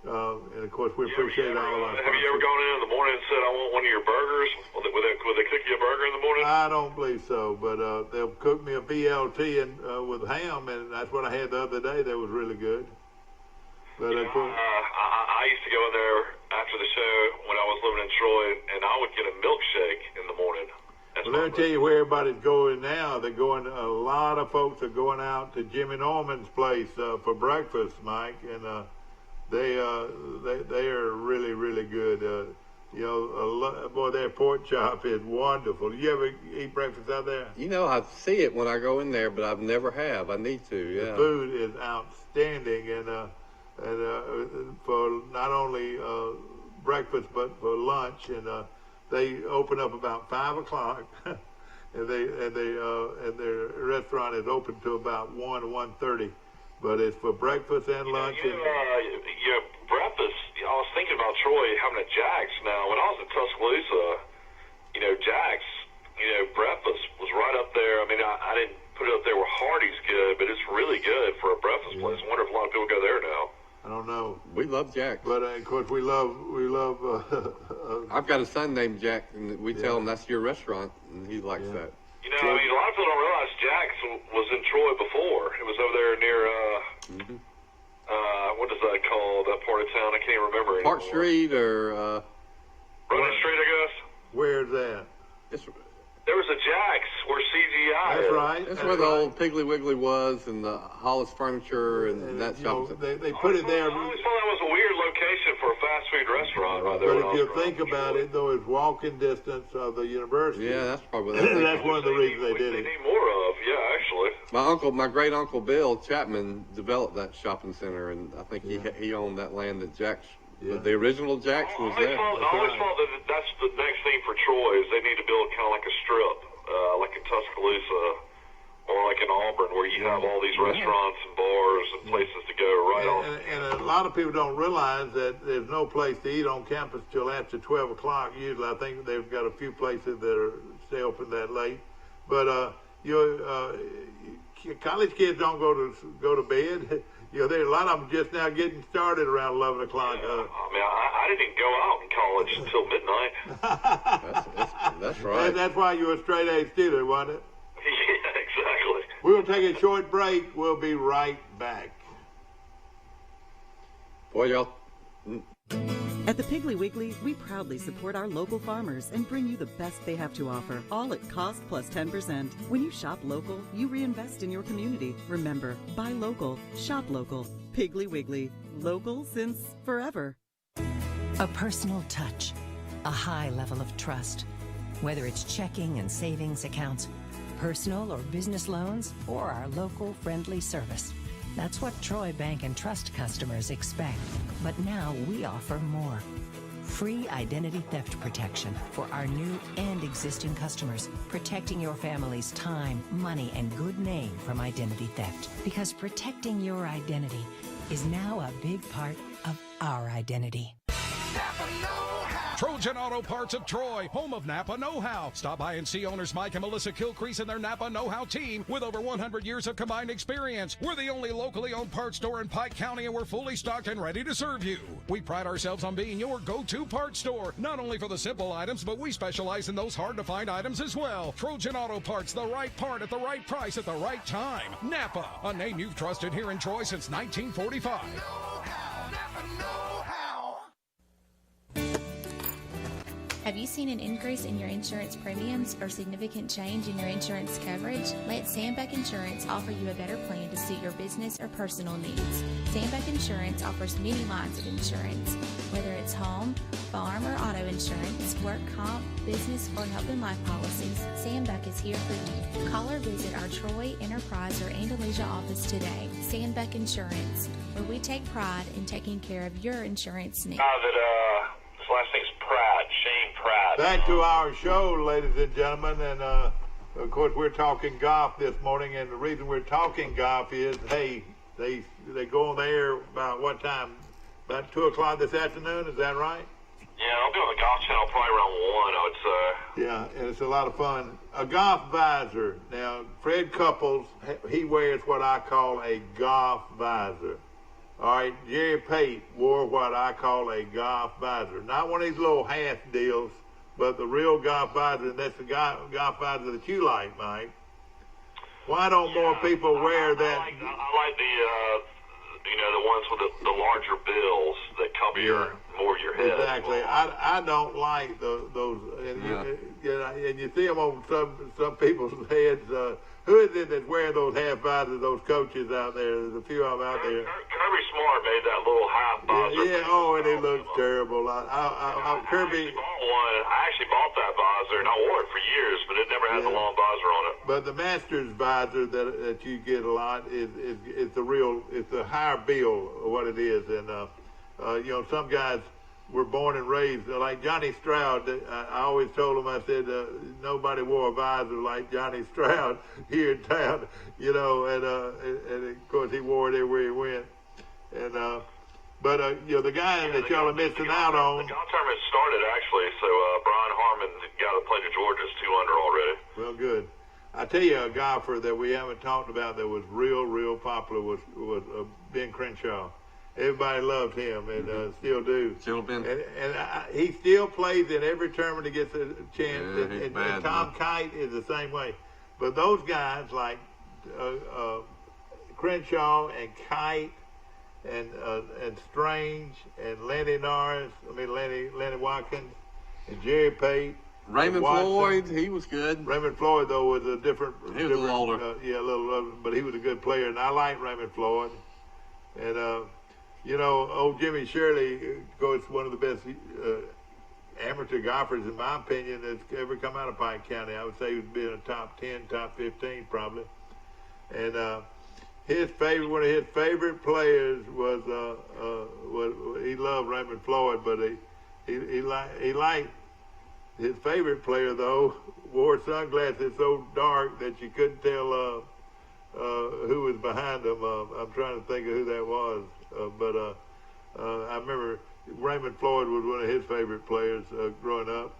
And of course, we appreciate all of our Have you ever gone in the morning and said, I want one of your burgers? Would they cook you a burger in the morning? I don't believe so, but they'll cook me a BLT with ham, and that's what I had the other day. That was really good. But of course, I used to go in there after the show when I was living in Troy, and I would get a milkshake in the morning. Well, let me tell you where everybody's going now. A lot of folks are going out to Jimmy Norman's place for breakfast, Mike, and they are really, really good. Boy, their pork chop is wonderful. You ever eat breakfast out there? I see it when I go in there, but I've never have. I need to, yeah. The food is outstanding, and for not only breakfast, but for lunch, and they open up about 5 o'clock, and their restaurant is open to about 1 or 1:30. But it's for breakfast and lunch. Breakfast. I was thinking about Troy having a Jack's now. When I was in Tuscaloosa, Jack's, breakfast was right up there. I mean, I didn't put it up there where Hardee's good, but it's really good for a breakfast place. I wonder if a lot of people go there now. I don't know. We love Jack. But of course, we love. I've got a son named Jack, and we tell him that's your restaurant, and he likes that. A lot of people don't realize Jack's was in Troy before. It was over there near, what is that called? That part of town? I can't even remember Park anymore. Street or... Running Street, I guess. Where's that? There was a Jack's where CGI That's is. right. That's where the old Piggly Wiggly was, and the Hollis Furniture, and that shop. They put it there. I always thought that was a weird location for a fast food restaurant right there. But if you think about it, though, it's walking distance of the university. Yeah, that's probably that's one of the reasons they did it. They need more of, yeah, actually. My great uncle Bill Chapman developed that shopping center, and I think he owned that land that Jack's. Yeah. The original Jack's was there. I always thought that that's the next thing for Troy is they need to build kind of like a strip, like in Tuscaloosa or like in Auburn, where you have all these restaurants and bars and places to go right on. And a lot of people don't realize that there's no place to eat on campus till after 12 o'clock. Usually, I think they've got a few places that stay open that late. But college kids don't go to bed. There's a lot of them just now getting started around 11 o'clock. I didn't go out in college until midnight. That's right. And that's why you were a straight A student, wasn't it? Yeah, exactly. We'll take a short break. We'll be right back. Boy, y'all. At the Piggly Wiggly, we proudly support our local farmers and bring you the best they have to offer, all at cost plus 10%. When you shop local, you reinvest in your community. Remember, buy local, shop local. Piggly Wiggly, local since forever. A personal touch, a high level of trust. Whether it's checking and savings accounts, personal or business loans, or our local friendly service. That's what Troy Bank and Trust customers expect. But now we offer more. Free identity theft protection for our new and existing customers, protecting your family's time, money, and good name from identity theft. Because protecting your identity is now a big part of our identity. Trojan Auto Parts of Troy, home of Napa Know-How. Stop by and see owners Mike and Melissa Kilcrease and their Napa Know-How team with over 100 years of combined experience. We're the only locally owned parts store in Pike County, and we're fully stocked and ready to serve you. We pride ourselves on being your go-to parts store, not only for the simple items, but we specialize in those hard-to-find items as well. Trojan Auto Parts, the right part at the right price at the right time. Napa, a name you've trusted here in Troy since 1945. Have you seen an increase in your insurance premiums or significant change in your insurance coverage? Let Sandbeck Insurance offer you a better plan to suit your business or personal needs. Sandbeck Insurance offers many lines of insurance, whether it's home, farm, or auto insurance, work comp, business, or health and life policies. Sandbeck is here for you. Call or visit our Troy, Enterprise, or Andalusia office today. Sandbeck Insurance, where we take pride in taking care of your insurance needs. His last name's Pratt, Shane Pratt. Back to our show, ladies and gentlemen, and of course we're talking golf this morning, and the reason we're talking golf is, hey, they go on the air about what time? About 2 o'clock this afternoon, is that right? Yeah, I'll be on the Golf Channel probably around 1, I would say. Yeah, and it's a lot of fun. A golf visor. Now, Fred Couples, he wears what I call a golf visor. All right, Jerry Pate wore what I call a golf visor. Not one of these little half deals, but the real golf visor, and that's the golf visor that you like, Mike. Why don't more people wear that? I like the ones with the larger bills that cover more your head. Exactly. I don't like those. And you see them on some people's heads. Who is it that's wearing those half visors, those coaches out there? There's a few of them out there. Kirby Smart made that little half visor. Yeah, and it looks terrible. Kirby. I actually bought that visor, and I wore it for years, but it never had the long visor on it. But the Masters visor that you get a lot is the higher bill of what it is. And, some guys were born and raised like Johnny Stroud. I always told him, I said, nobody wore a visor like Johnny Stroud here in town, and of course he wore it everywhere he went. And the guy that y'all are missing out on. The golf tournament started actually, so Brian Harmon, the guy that played at Georgia, is 2 under already. Well, good. I tell you, a golfer that we haven't talked about that was real popular was Ben Crenshaw. Everybody loved him and still do. Still been. And he still plays in every tournament he gets a chance. Yeah, and Tom Kite is the same way. But those guys like Crenshaw and Kite and Strange and Lenny Watkins and Jerry Pate. Raymond Watson. Floyd, he was good. Raymond Floyd, though, was a different. He was a little older. A little older, but he was a good player, and I like Raymond Floyd. And old Jimmy Shirley, of course, one of the best amateur golfers, in my opinion, that's ever come out of Pike County. I would say he would be in a top 10, top 15, probably. And one of his favorite players was he loved Raymond Floyd, but he liked. His favorite player, though, wore sunglasses so dark that you couldn't tell who was behind him. I'm trying to think of who that was. But I remember Raymond Floyd was one of his favorite players growing up.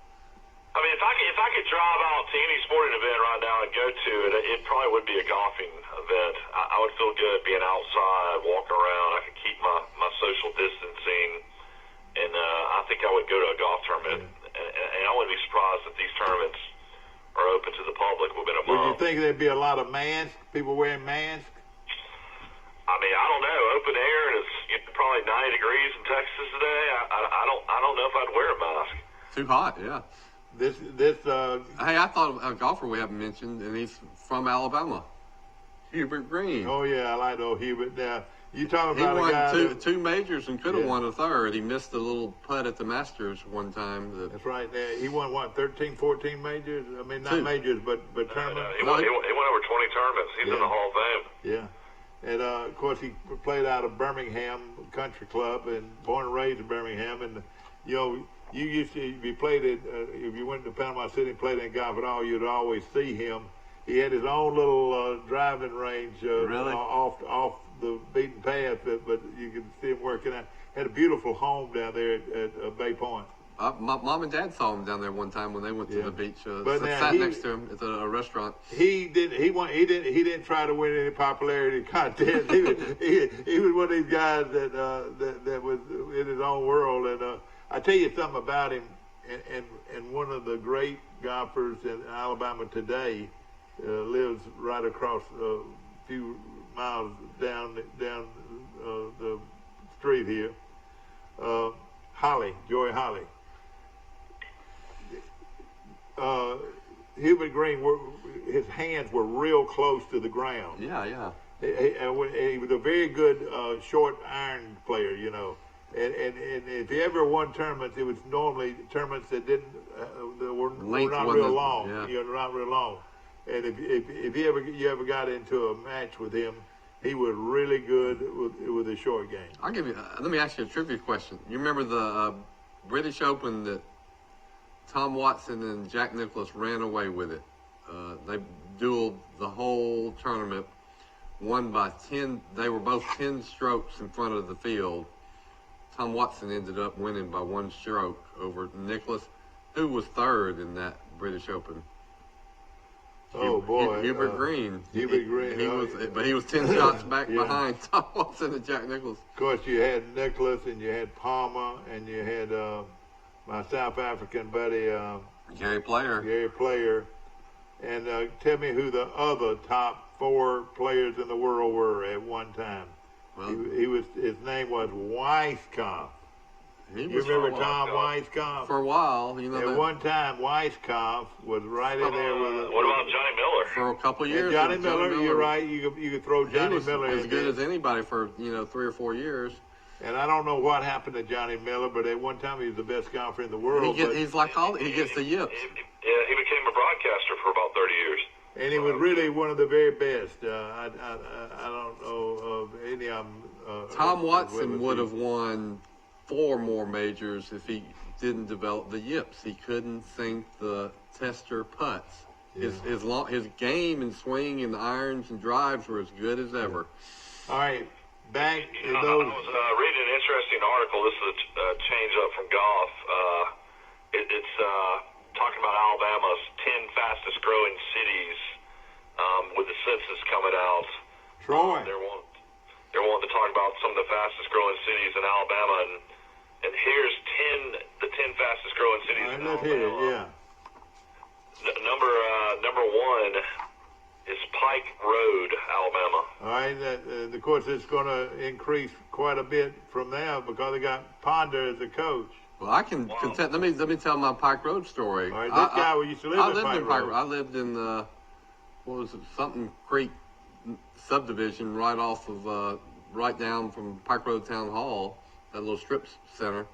I mean, if I could drive out to any sporting event right now and go to it, it probably would be a golfing event. I would feel good being outside, walking around. I could keep my social distancing, and I think I would go to a golf tournament. Yeah. And I wouldn't be surprised if these tournaments are open to the public within a month. Would you think there'd be a lot of masks, people wearing masks? I mean, I don't know. Open air, and it's probably 90 degrees in Texas today. I don't know if I'd wear a mask. Too hot, yeah. Hey, I thought of a golfer we haven't mentioned, and he's from Alabama, Hubert Green. Oh yeah, I like old Hubert. Now you talking He about a guy won two majors and could have Yeah. won a third. He missed a little putt at the Masters one time. That's right. He won, 13, 14 majors? I mean, not Two. majors, but tournaments. He won over 20 tournaments. He's in the Hall of Fame. Yeah. And, of course, he played out of Birmingham Country Club and born and raised in Birmingham. And, you used to, if you played it, if you went to Panama City and played in golf at all, you'd always see him. He had his own little driving range Really? off the beaten path, but you could see him working out. Had a beautiful home down there at Bay Point. My mom and dad saw him down there one time when they went to the beach. But now sat next to him at a restaurant. He didn't try to win any popularity contest. he was one of these guys that was in his own world. And I tell you something about him, and one of the great golfers in Alabama today lives right across a few miles down the street here. Joy Holly. Hubert Green, his hands were real close to the ground. Yeah. He was a very good short iron player, And if he ever won tournaments, it was normally tournaments that were not real long. Yeah. Not real long. And if you ever got into a match with him, he was really good with a short game. I'll give you. Let me ask you a trivia question. You remember the British Open that Tom Watson and Jack Nicklaus ran away with it? They dueled the whole tournament, won by 10. They were both 10 strokes in front of the field. Tom Watson ended up winning by 1 stroke over Nicklaus, who was third in that British Open. Oh boy, Hubert Green. Hubert Green. He was 10 shots back behind Tom Watson and Jack Nicklaus. Of course, you had Nicklaus and you had Palmer and you had my South African buddy Gary Player. And tell me who the other top 4 players in the world were at one time. Well, his name was Weiskopf. You remember Tom Weiskopf? For a while, At one time, Weiskopf was right in there with. What about Johnny Miller? For a couple of years. Johnny Miller, you're right. You could throw Johnny Miller as in good there. as anybody for 3 or 4 years. And I don't know what happened to Johnny Miller, but at one time he was the best golfer in the world. He's like he gets the yips. He became a broadcaster for about 30 years. And he was really one of the very best. I don't know of any of them. Tom Watson would have won 4 more majors if he didn't develop the yips. He couldn't sink the tester putts. Yeah. His game and swing and irons and drives were as good as ever. All right, back in I those. was reading an interesting article. This is a change up from golf. It's talking about Alabama's 10 fastest growing cities with the census coming out. Troy. They're wanting to talk about some of the fastest growing cities in Alabama, and here's the 10 fastest growing cities in Let's Alabama. hear it, yeah. Number 1 is Pike Road, Alabama. All right, of course it's going to increase quite a bit from there because they got Ponder as a coach. Well, I can contend. Let me tell my Pike Road story. All right, this guy used to live in Pike Road. I lived in what was it? Something Creek subdivision right off of right down from Pike Road Town Hall, that little strip center.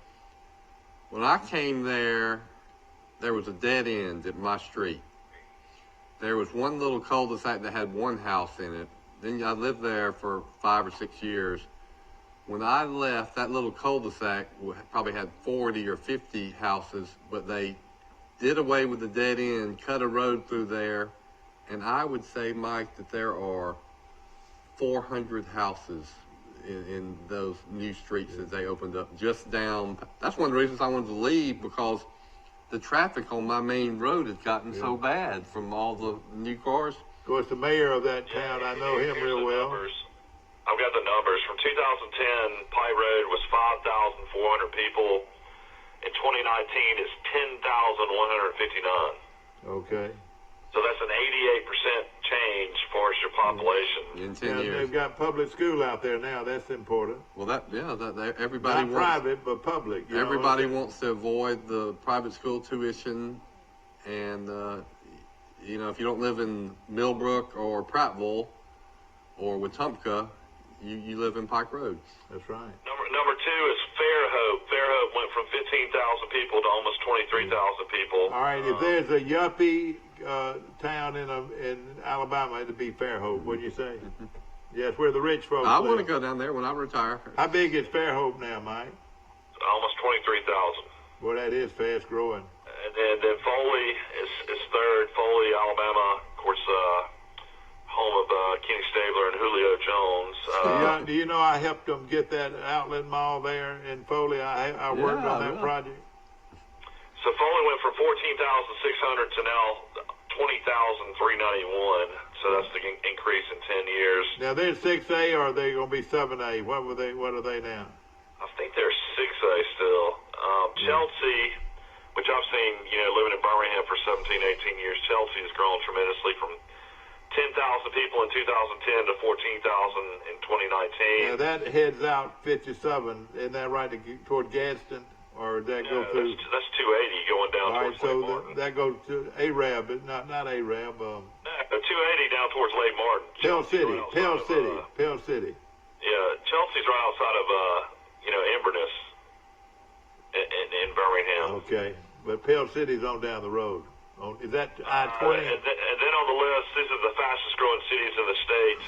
When I came there was a dead end at my street. There was one little cul-de-sac that had one house in it. Then I lived there for 5 or 6 years. When I left, that little cul-de-sac probably had 40 or 50 houses, but they did away with the dead end, cut a road through there, and I would say, Mike, that there are 400 houses in those new streets that they opened up just down. That's one of the reasons I wanted to leave, because the traffic on my main road had gotten so bad from all the new cars. Of course, the mayor of that town, I know him real well. I've got the numbers. From 2010, Pike Road was 5,400 people. In 2019, it's 10,159. Okay. So that's an 88% change as far as your population. In 10 years. They've got public school out there now. That's important. Well, everybody Not wants, private, but public. Everybody wants to avoid the private school tuition, and if you don't live in Millbrook or Prattville or Wetumpka, you live in Pike Road. That's right. Number two is Fairhope. Fairhope went from 15,000 people to almost 23,000 people. All right, if there's a yuppie town in Alabama, it'd be Fairhope, wouldn't you say? Yes, where the rich folks I live. want to go down there when I retire. How big is Fairhope now, Mike? Almost 23,000. Well, that is fast growing. And then Foley is third. Foley, Alabama, of course, home of Kenny Stabler and Julio Jones. Do you know I helped them get that outlet mall there in Foley? I worked on that project. So Foley went from 14,600 to now 20,391. So that's the increase in 10 years. Now they're 6A, or are they going to be 7A? What are they now? I think they're 6A still. Chelsea, which I've seen, living in Birmingham for 17, 18 years, Chelsea has grown tremendously from 10,000 people in 2010 to 14,000 in 2019. Now that heads out 57. Isn't that right, toward Gadsden? Or does that go through? That's 280 going down towards Lake Martin. That goes to Arab, but not Arab. 280 down towards Lake Martin. Pell City. Yeah, Chelsea's right outside of Inverness in Birmingham. Okay, but Pell City's on down the road. Is that I-20? And then on the list, these are the fastest growing cities in the state.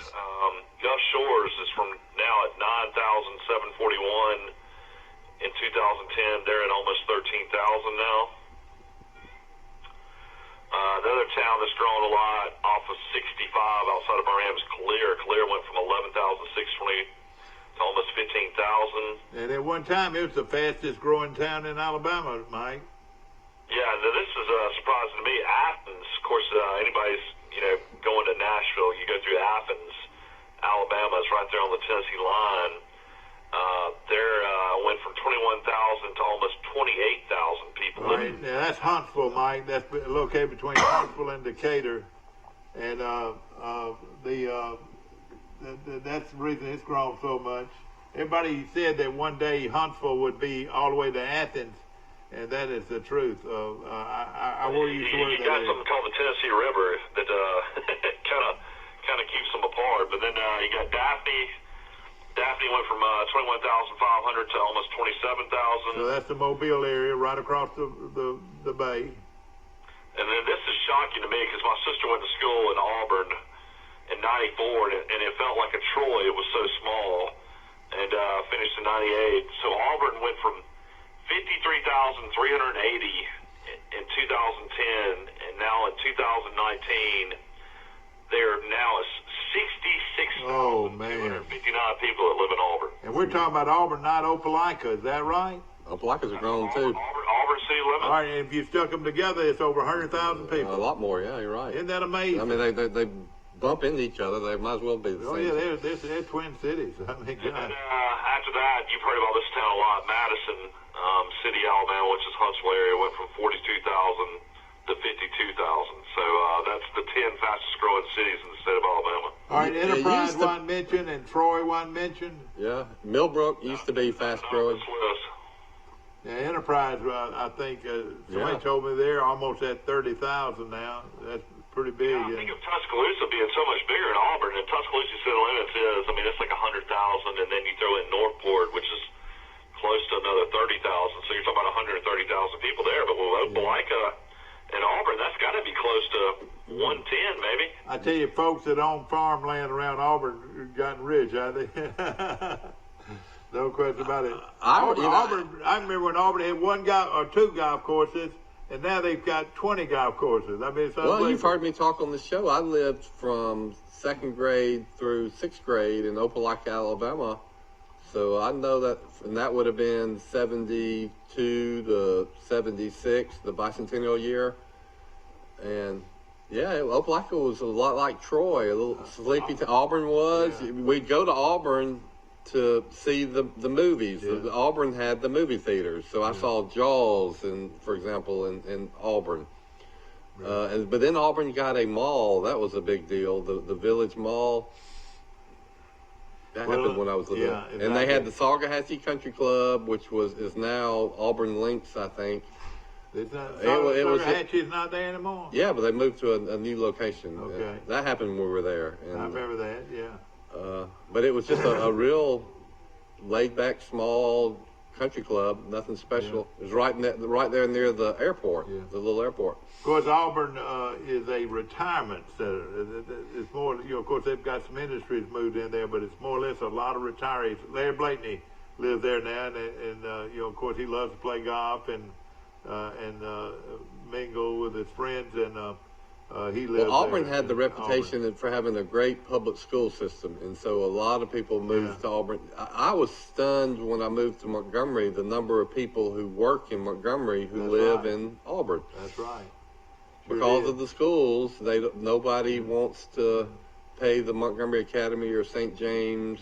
Gulf Shores is from now at 9,741. In 2010, they're at almost 13,000 now. Another town that's grown a lot off of 65 outside of Birmingham is Clear. Clear went from 11,620 to almost 15,000. And at one time, it was the fastest growing town in Alabama, Mike. Yeah, this is surprising to me. Athens, of course, anybody's going to Nashville, you go through Athens, Alabama. It's right there on the Tennessee line. Went from 21,000 to almost 28,000 people. All right, now that's Huntsville, Mike. That's located between Huntsville and Decatur, and that's the reason it's grown so much. Everybody said that one day Huntsville would be all the way to Athens, and that is the truth. I worry you swear that. You got something called the Tennessee River that kind of keeps them apart, but then you got Daphne. Daphne went from 21,500 to almost 27,000. So that's the Mobile area right across the bay. And then this is shocking to me because my sister went to school in Auburn in 94, and it felt like a Troy. It was so small, and finished in 98. So Auburn went from 53,380 in 2010, and now in 2019, they're now 66,259 people that live in Auburn. And we're talking about Auburn, not Opelika. Is that right? Opelika's grown too. Auburn city limits. All right, and if you stuck them together, it's over 100,000 people. A lot more, yeah, you're right. Isn't that amazing? I mean, they bump into each other. They might as well be the same. Oh, yeah, they're twin cities. I mean, and then, after that, you've heard about this town a lot. Madison City, Alabama, which is Huntsville area, went from 42,000 to 52,000. So that's the 10 fastest growing cities in the state of Alabama. All right, Enterprise one mentioned and Troy one mentioned. Yeah, Millbrook used to be fast growing. Yeah, Enterprise, I think somebody told me they're almost at 30,000 now. That's pretty big. Yeah, I think of Tuscaloosa being so much bigger in Auburn, and Tuscaloosa city limits is, I mean, it's like 100,000, and then you throw in Northport, which is close to another 30,000. So you're talking about 130,000 people there. But with Opelika and Auburn, that's got to be close to 110, maybe. I tell you, folks that own farmland around Auburn gotten rich, I think. No question about it. Auburn, I remember when Auburn had one or two golf courses, and now they've got 20 golf courses. I mean, it's unbelievable. Well, you've heard me talk on the show. I lived from 2nd grade through 6th grade in Opelika, Alabama. So I know that, and that would have been 72 to 76, the bicentennial year. And yeah, Opelika was a lot like Troy, a little sleepy. Auburn was. Yeah. We'd go to Auburn to see the movies. Yeah. Auburn had the movie theaters, so I saw Jaws, for example, in Auburn. Right. But then Auburn got a mall. That was a big deal. The Village Mall. That happened when I was little. Yeah, exactly. And they had the Salgahassee Country Club, which is now Auburn Links, I think. Salgahassee's not there anymore. Yeah, but they moved to a new location. Okay. That happened when we were there. And, I remember that, yeah. But it was just a real laid-back, small country club, nothing special. Yeah. It was right there near the airport, the little airport. Of course, Auburn is a retirement center. It's more, of course, they've got some industries moved in there, but it's more or less a lot of retirees. Larry Blakeney lives there now, and of course, he loves to play golf and mingle with his friends, and he lives there. Auburn had the reputation for having a great public school system, and so a lot of people moved to Auburn. I was stunned when I moved to Montgomery, the number of people who work in Montgomery who live in Auburn. That's right. Because of the schools, nobody wants to pay the Montgomery Academy or St. James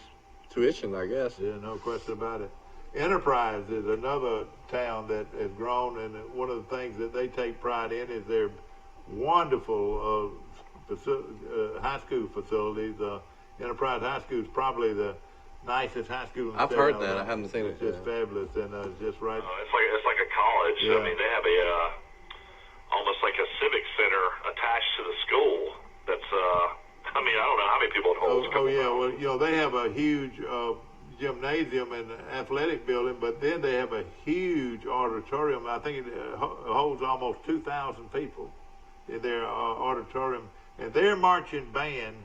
tuition, I guess. Yeah, no question about it. Enterprise is another town that has grown, and one of the things that they take pride in is their wonderful high school facilities. Enterprise High School is probably the nicest high school in the I've heard that. I haven't seen it. It's just fabulous, and it's just right. It's like a college. Yeah. I mean, they have almost like a civic center attached to the school. That's I mean, I don't know how many people it holds. Oh yeah, well, they have a huge gymnasium and athletic building, but then they have a huge auditorium. I think it holds almost 2,000 people in their auditorium, and their marching band.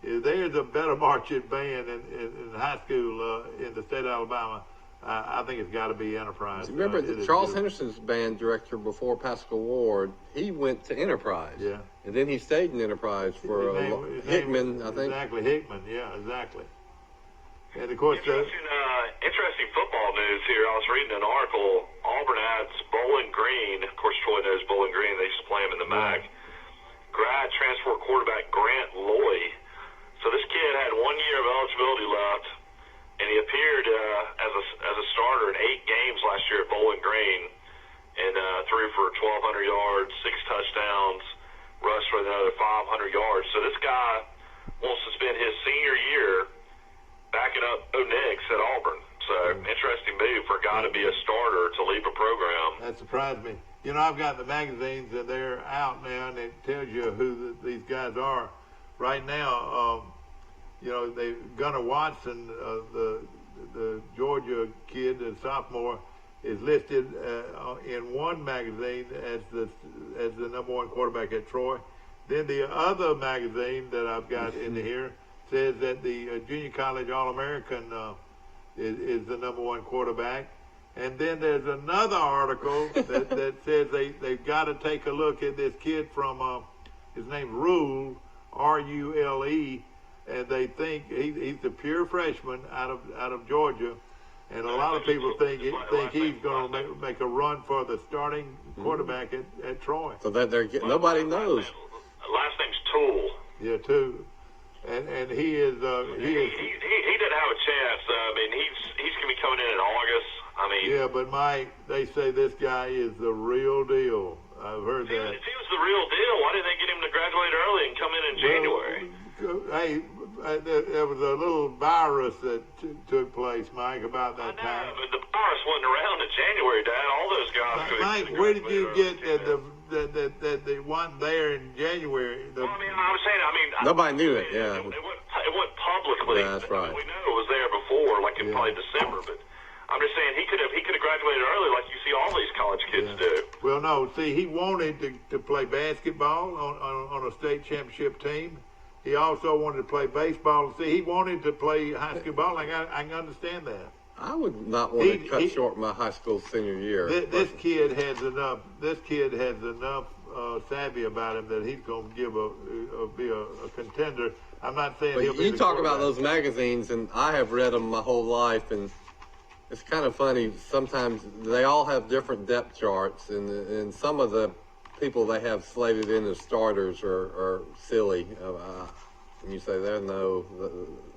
There's a better marching band in high school in the state of Alabama. I think it's got to be Enterprise. Remember, Charles Henderson's band director before Pascal Ward, he went to Enterprise. Yeah. And then he stayed in Enterprise for Hickman, I think. Exactly, Hickman, yeah, exactly. And of course, interesting football news here. I was reading an article. Auburn adds Bowling Green. Of course, Troy knows Bowling Green. They used to play him in the MAC. Grad transfer quarterback Grant Loy. So this kid had 1 year of eligibility left, and he appeared as a starter in 8 games last year at Bowling Green, and threw for 1,200 yards, 6 touchdowns, rushed for another 500 yards. So this guy wants to spend his senior year backing up O'Nix at Auburn. So interesting move for a guy to be a starter to leave a program. That surprised me. I've got the magazines, and they're out now, and it tells you who these guys are. Right now, Gunnar Watson, the Georgia kid, the sophomore, is listed in one magazine as the number 1 quarterback at Troy. Then the other magazine that I've got in here says that the junior college All-American is the number 1 quarterback. And then there's another article that says they've got to take a look at this kid from, his name's Rule, R-U-L-E, and they think he's a pure freshman out of Georgia, and a lot of people think he's going to make a run for the starting quarterback at Troy. So that nobody knows. Last name's Toole. Yeah, Toole, and he is he didn't have a chance. I mean, he's going to be coming in August. I mean, yeah, but Mike, they say this guy is the real deal. I've heard that. If he was the real deal, why didn't they get him to graduate early and come in January? there was a little virus that took place, Mike, about that I know, time. but the virus wasn't around in January, Dad. All those guys. Mike, where did you get that they weren't there in January? Well, I mean, I was saying, Nobody knew it, yeah. It went publicly. Yeah, that's right. We know it was there before, like in probably December, but I'm just saying he could have graduated early, like you see all these college kids do. Well, no. See, he wanted to play basketball on a state championship team. He also wanted to play baseball. See, he wanted to play high school ball. I can understand that. I would not want to cut short my high school senior year. This kid has enough. This kid has enough savvy about him that he's going to be a contender. I'm not saying. But he'll be you the talk about quarterback. those magazines, and I have read them my whole life, and it's kind of funny. Sometimes they all have different depth charts, and some of the people they have slated in as starters are silly. And you say,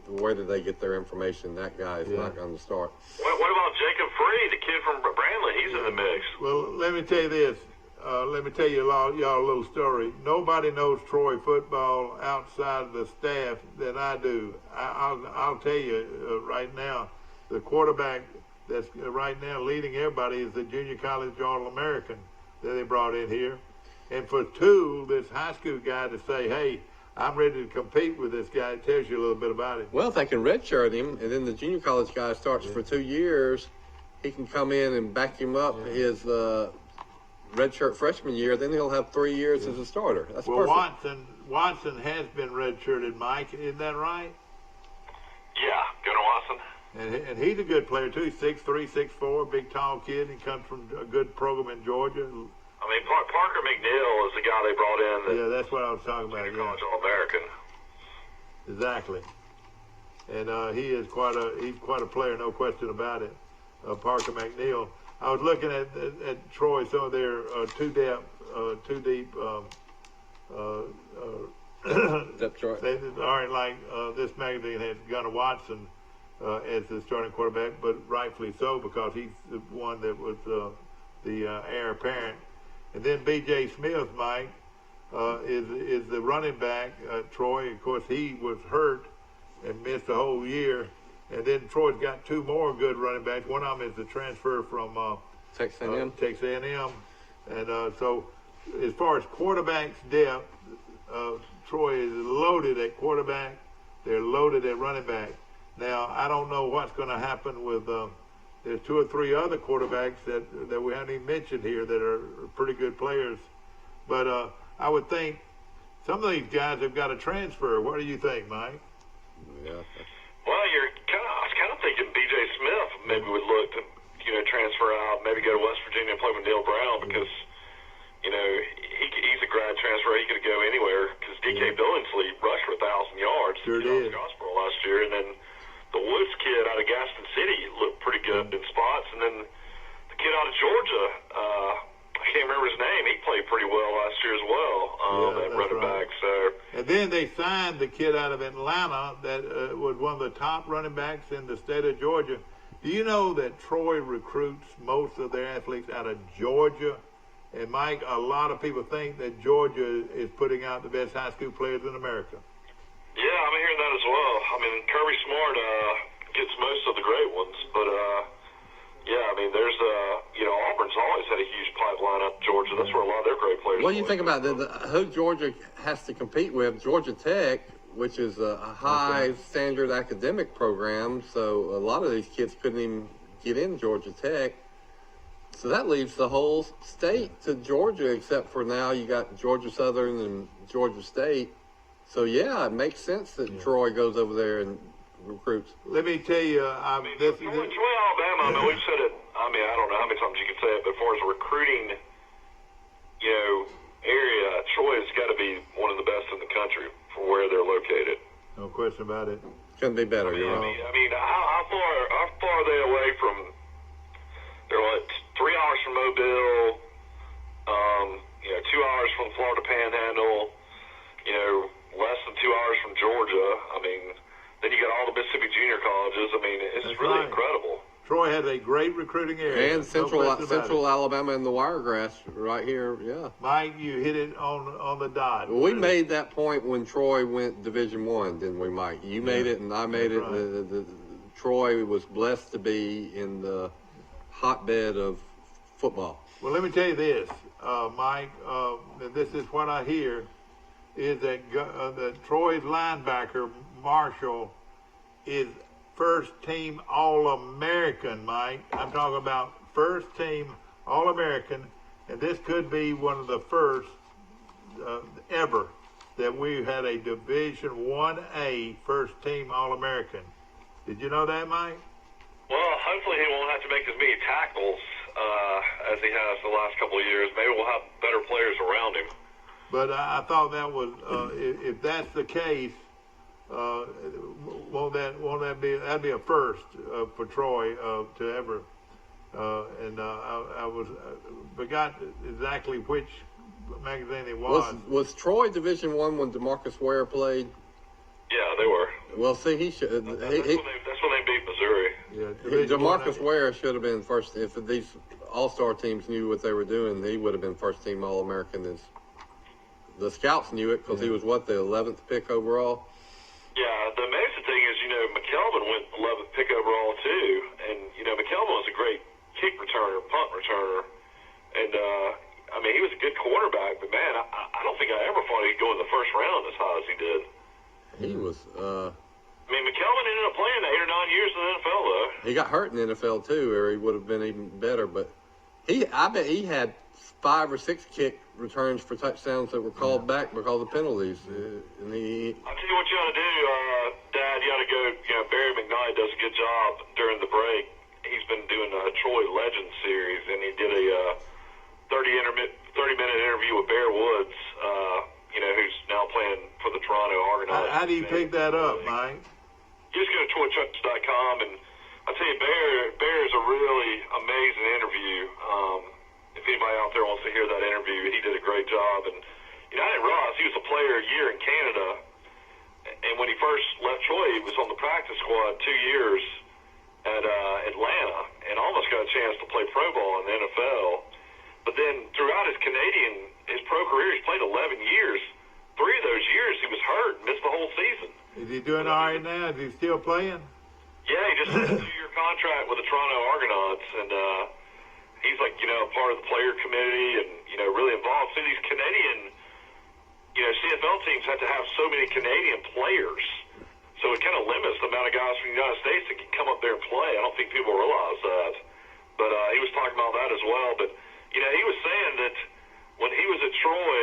where did they get their information? That guy is not going to start. What about Jacob Free, the kid from Brandley? He's in the mix. Well, let me tell you this. Let me tell y'all a little story. Nobody knows Troy football outside of the staff that I do. I'll tell you right now, the quarterback that's right now leading everybody is the junior college All-American that they brought in here. And for this high school guy to say, hey, I'm ready to compete with this guy, it tells you a little bit about it. Well, if they can redshirt him, and then the junior college guy starts for 2 years, he can come in and back him up his redshirt freshman year. Then he'll have 3 years as a starter. That's perfect. Watson has been redshirted, Mike. Isn't that right? Yeah, Gunnar Watson. And he's a good player too. 6'3", 6'4", big tall kid. He comes from a good program in Georgia. I mean, Parker McNeil is the guy they brought in. Yeah, that's what I was talking about. College All-American. Exactly. And he is quite a player, no question about it. Parker McNeil. I was looking at Troy, some of their two deep Depth chart. They aren't like this magazine had Gunnar Watson as the starting quarterback, but rightfully so because he's the one that was the heir apparent. And then B.J. Smith, Mike, is the running back. Troy, of course, he was hurt and missed a whole year. And then Troy's got two more good running backs. One of them is the transfer from Texas A&M. Texas A&M. And so as far as quarterbacks depth, Troy is loaded at quarterback. They're loaded at running back. Now, I don't know what's going to happen with there's two or three other quarterbacks that we haven't even mentioned here that are pretty good players. But I would think some of these guys have got to transfer. What do you think, Mike? Yeah. Well, I was kind of thinking B.J. Smith maybe would look to, transfer out, maybe go to West Virginia and play with Neil Brown because, he's a grad transfer. He could go anywhere because D.K. Billingsley rushed for 1,000 yards in Scottsboro last year. And then the Woods kid out of Gaston City looked pretty good in spots. And then the kid out of Georgia, I can't remember his name. He played pretty well last year as well at running back. So. And then they signed the kid out of Atlanta that was one of the top running backs in the state of Georgia. Do you know that Troy recruits most of their athletes out of Georgia? And, Mike, a lot of people think that Georgia is putting out the best high school players in America. Yeah, I'm hearing that as well. I mean, Kirby Smart gets most of the great ones, but yeah, I mean, there's Auburn's always had a huge pipeline up Georgia. That's where a lot of their great players. What do you think about who Georgia has to compete with? Georgia Tech, which is a high standard academic program, so a lot of these kids couldn't even get in Georgia Tech. So that leaves the whole state to Georgia, except for now you got Georgia Southern and Georgia State. So, yeah, it makes sense that Troy goes over there and recruits. Let me tell you, Troy, Alabama, I mean, we've said it, I mean, I don't know how many times you can say it, but as far as a recruiting, area, Troy has got to be one of the best in the country for where they're located. No question about it. Couldn't be better, I mean, how far are they away from, they're like 3 hours from Mobile, 2 hours from Florida Panhandle, less than 2 hours from Georgia. I mean, then you got all the Mississippi junior colleges. I mean, it's really incredible. Troy has a great recruiting area. And Central Alabama and the Wiregrass right here, yeah. Mike, you hit it on the dot. Well, we made that point when Troy went Division I, didn't we, Mike? You made it, and I made it. Right. Troy was blessed to be in the hotbed of football. Well, let me tell you this, Mike. This is what I hear, is that Troy's linebacker, Marshall, is first-team All-American, Mike. I'm talking about first-team All-American, and this could be one of the first ever that we had a Division 1A first-team All-American. Did you know that, Mike? Well, hopefully he won't have to make as many tackles as he has the last couple of years. Maybe we'll have better players around him. But I thought that was, if that's the case, won't that be, that'd be a first for Troy to ever, and I forgot exactly which magazine it was. Was Troy Division I when DeMarcus Ware played? Yeah, they were. Well, see, he should. That's when they beat Missouri. Yeah, DeMarcus Ware should have been first. If these all-star teams knew what they were doing, he would have been first-team All-American. The scouts knew it because he was, the 11th pick overall? Yeah, the amazing thing is, McKelvin went 11th pick overall, too. And, McKelvin was a great kick returner, punt returner. And, he was a good quarterback. But, man, I don't think I ever thought he'd go in the first round as high as he did. He was. McKelvin ended up playing 8 or 9 years in the NFL, though. He got hurt in the NFL too, or he would have been even better. But I bet he had 5 or 6 kick returns for touchdowns that were called back because of penalties. And I'll tell you what you ought to do, Dad. You ought to go. Barry McKnight does a good job during the break. He's been doing a Troy Legends series, and he did a 30-minute interview with Bear Woods. Who's now playing for the Toronto Argonauts. How do you pick that up, Mike? You just go to TroyChucks.com, and I'll tell you, Bear is a really amazing interview. If anybody out there wants to hear that interview, he did a great job. And, I didn't realize he was a player a year in Canada. And when he first left Troy, he was on the practice squad 2 years at Atlanta and almost got a chance to play pro ball in the NFL. But then throughout his pro career, he's played 11 years. 3 of those years he was hurt and missed the whole season. Is he doing all right now? Is he still playing? Yeah, he just signed a 2-year contract with the Toronto Argonauts, and he's part of the player committee and really involved. See, these Canadian, CFL teams have to have so many Canadian players, so it kind of limits the amount of guys from the United States that can come up there and play. I don't think people realize that, but he was talking about that as well. But he was saying that when he was at Troy,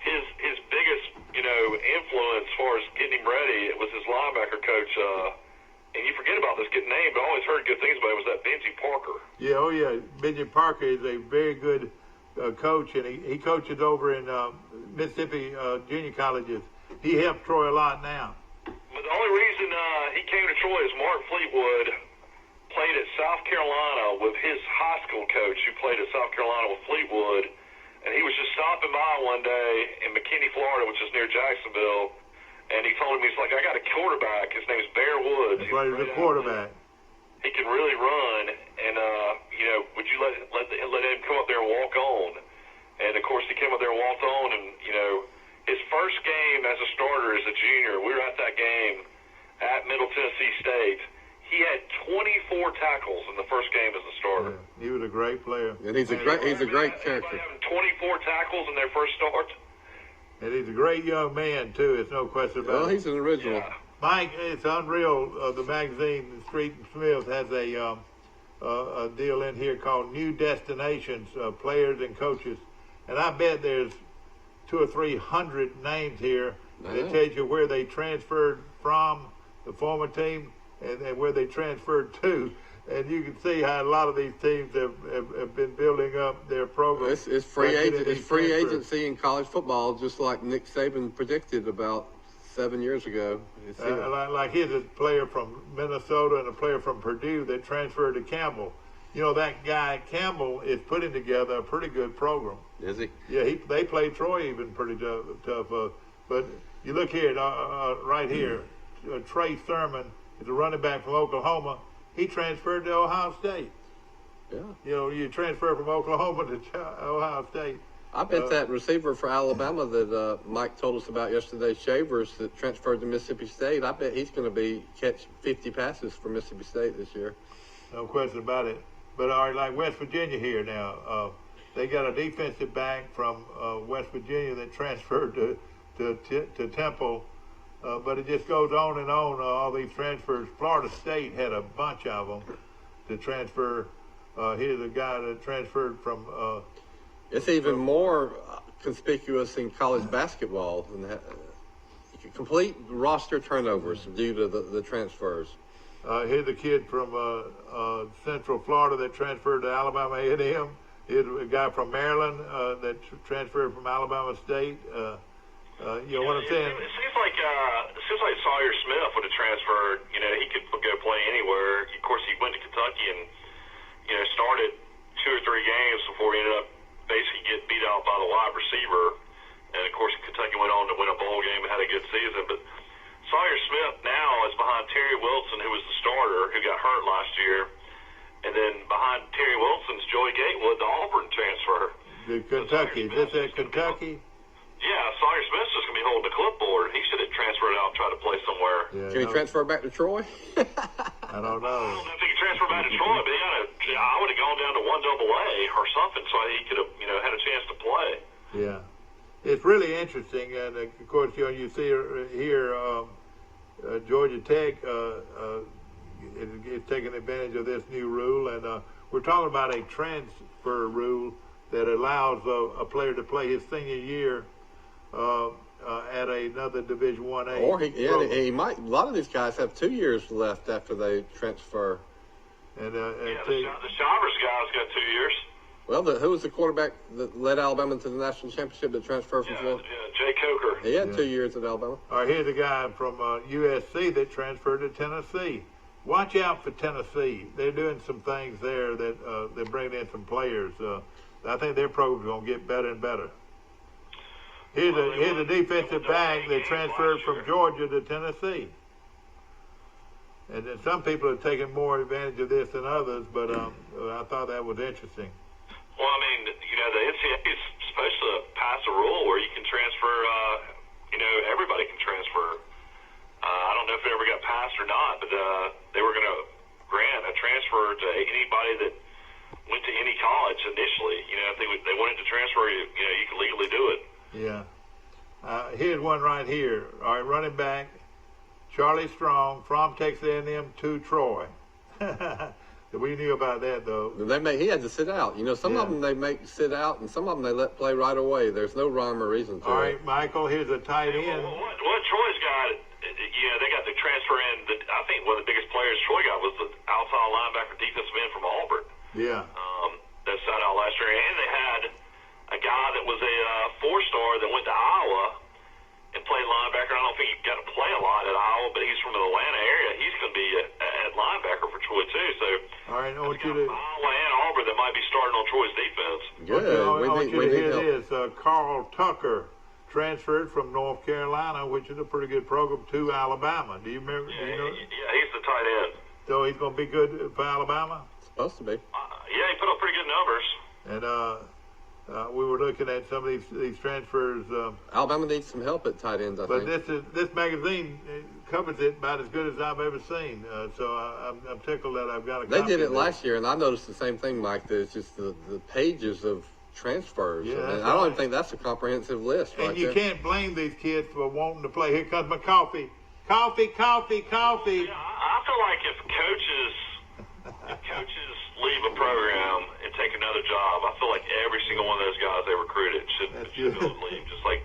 his biggest, influence as far as getting him ready, it was his linebacker coach, and you forget about this good name, but I always heard good things about it, was that Benji Parker. Yeah, Benji Parker is a very good coach, and he coaches over in Mississippi junior colleges. He helps Troy a lot now. But the only reason he came to Troy is Mark Fleetwood played at South Carolina with his high school coach who played at South Carolina with Fleetwood. And he was just stopping by one day in McKinney, Florida, which is near Jacksonville. And he told him, he's like, I got a quarterback. His name is Bear Woods. That's right, he's a quarterback. He can really run. And, would you let him come up there and walk on? And, of course, he came up there and walked on. And, his first game as a starter as a junior, we were at that game at Middle Tennessee State. He had 24 tackles in the first game as a starter. Yeah, he was a great player. And he's a great character. Having 24 tackles in their first start. And he's a great young man, too. There's no question about it. Well, he's an original. Yeah. Mike, it's unreal. The magazine, Street and Smith, has a deal in here called New Destinations, Players and Coaches. And I bet there's 200 or 300 names here that tells you where they transferred from, the former team, and where they transferred to. And you can see how a lot of these teams have been building up their program. It's free agency in college football, just like Nick Saban predicted about 7 years ago. Like here's a player from Minnesota and a player from Purdue that transferred to Campbell. That guy Campbell is putting together a pretty good program. Is he? Yeah, they played Troy even pretty tough. But you look here, right here, Trey Thurman is a running back from Oklahoma. he transferred to Ohio State. Yeah. You know, you transfer from Oklahoma to Ohio State. I bet that receiver for Alabama that Mike told us about yesterday, Shavers, that transferred to Mississippi State, I bet he's going to catch 50 passes for Mississippi State this year. No question about it. But all right, like West Virginia here now, they got a defensive back from West Virginia that transferred to Temple. But it just goes on and on, all these transfers. Florida State had a bunch of them to transfer. Here's a guy that transferred from... it's even more conspicuous in college basketball. Complete roster turnovers due to the transfers. Here's a kid from Central Florida that transferred to Alabama A&M. Here's a guy from Maryland that transferred from Alabama State. You know what I'm saying? It seems like Sawyer Smith would have transferred. You know, he could go play anywhere. Of course, he went to Kentucky and started 2 or 3 games before he ended up basically getting beat out by the wide receiver. And of course, Kentucky went on to win a bowl game and had a good season. But Sawyer Smith now is behind Terry Wilson, who was the starter, who got hurt last year. And then behind Terry Wilson's Joey Gatewood, the Auburn transfer. Kentucky. Is this at Kentucky? Yeah, Sawyer Smith's just going to be holding the clipboard. He should have transferred out and tried to play somewhere. Yeah, Can he transfer back to Troy? I don't know. I don't know if he could transfer back to Troy, but I would have gone down to 1AA or something so he could have, had a chance to play. Yeah. It's really interesting. And, of course, you see here Georgia Tech is taking advantage of this new rule. And we're talking about a transfer rule that allows a player to play his senior year at another Division 1A. Or he might. A lot of these guys have 2 years left after they transfer. And the Chavers guy's got 2 years. Well, who was the quarterback that led Alabama to the national championship that transferred from Florida? Jay Coker. He had 2 years at Alabama. All right, here's a guy from USC that transferred to Tennessee. Watch out for Tennessee. They're doing some things there that they're bringing in some players. I think their program's going to get better and better. Here's a defensive back that transferred from Georgia to Tennessee. And then some people are taking more advantage of this than others, but I thought that was interesting. Well, I mean, the NCAA is supposed to pass a rule where you can transfer, everybody can transfer. I don't know if it ever got passed or not, but they were going to grant a transfer to anybody that went to any college initially. If they wanted to transfer, you could legally do it. Yeah. Here's one right here. All right, running back, Charlie Strong from Texas A&M to Troy. We knew about that, though. He had to sit out. Some of them they make sit out, and some of them they let play right away. There's no rhyme or reason to it. All right, Michael, here's a tight end. What Troy's got, they got the transfer in. I think one of the biggest players Troy got was the outside linebacker defensive end from Auburn. Yeah. That sat out last year. And they had a guy that was a 4-star that went to Iowa and played linebacker. I don't think he got to play a lot at Iowa, but he's from the Atlanta area. He's going to be at linebacker for Troy, too. So, all right, I want you to... Iowa and Auburn that might be starting on Troy's defense. Good. I want you to hear this. Carl Tucker transferred from North Carolina, which is a pretty good program, to Alabama. Do you remember? Yeah, he's the tight end. So he's going to be good for Alabama? Supposed to be. Yeah, he put up pretty good numbers. And we were looking at some of these transfers. Alabama needs some help at tight ends, I think. But this magazine covers it about as good as I've ever seen. So I'm tickled that I've got a copy. They did it last year, and I noticed the same thing, Mike. There's just the pages of transfers. Yeah, and I don't even think that's a comprehensive list. And you can't blame these kids for wanting to play. Here comes my coffee. Coffee. Yeah, I feel like if coaches leave a program and take another job, I feel like every single one of those guys they recruited should leave, just like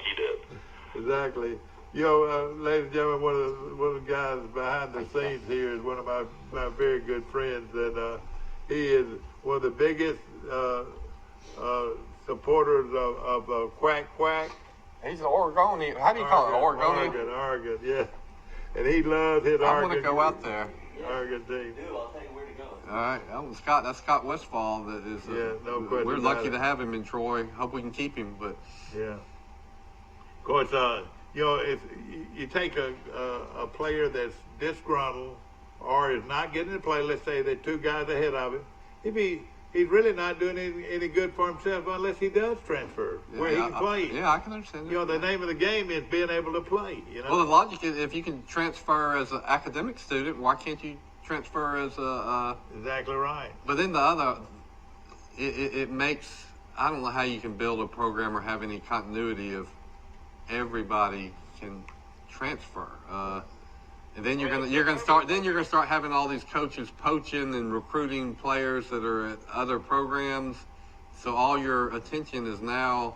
he did. Exactly. Ladies and gentlemen, one of the guys behind the scenes here is one of my very good friends, and he is one of the biggest supporters of Quack Quack. He's an Oregonian. How do you call it? Oregonian? Oregon, yeah. And he loves his Oregon. I want to go out there. Oregon team. I'll tell you where to go. All right, that's Scott Westfall. That is. No question. We're lucky to have him in Troy. Hope we can keep him, but. Yeah. Of course, if you take a player that's disgruntled or is not getting to play, let's say they're 2 guys ahead of him, he's really not doing any good for himself unless he does transfer where he can play. Yeah, I can understand that. The name of the game is being able to play. Well, the logic is if you can transfer as an academic student, why can't you transfer as a... Exactly right. But then the other, it makes, I don't know how you can build a program or have any continuity if everybody can transfer. And then you're gonna start having all these coaches poaching and recruiting players that are at other programs. So all your attention is now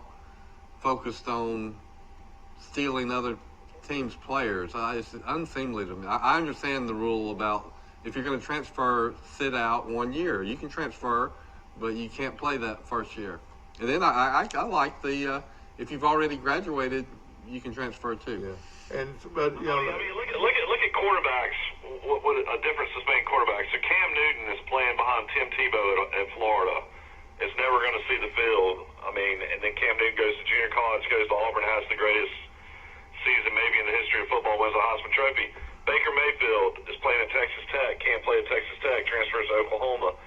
focused on stealing other teams' players. It's unseemly to me. I understand the rule about if you're going to transfer, sit out 1 year. You can transfer, but you can't play that first year. And then I like the if you've already graduated, you can transfer too. Yeah. But I mean, look at quarterbacks. What a difference has made in quarterbacks. So Cam Newton is playing behind Tim Tebow at Florida. Is never going to see the field. I mean, and then Cam Newton goes to junior college, goes to Auburn, has the greatest season maybe in the history of football, wins a Heisman Trophy. Baker Mayfield is playing at Texas Tech, can't play at Texas Tech, transfers to Oklahoma,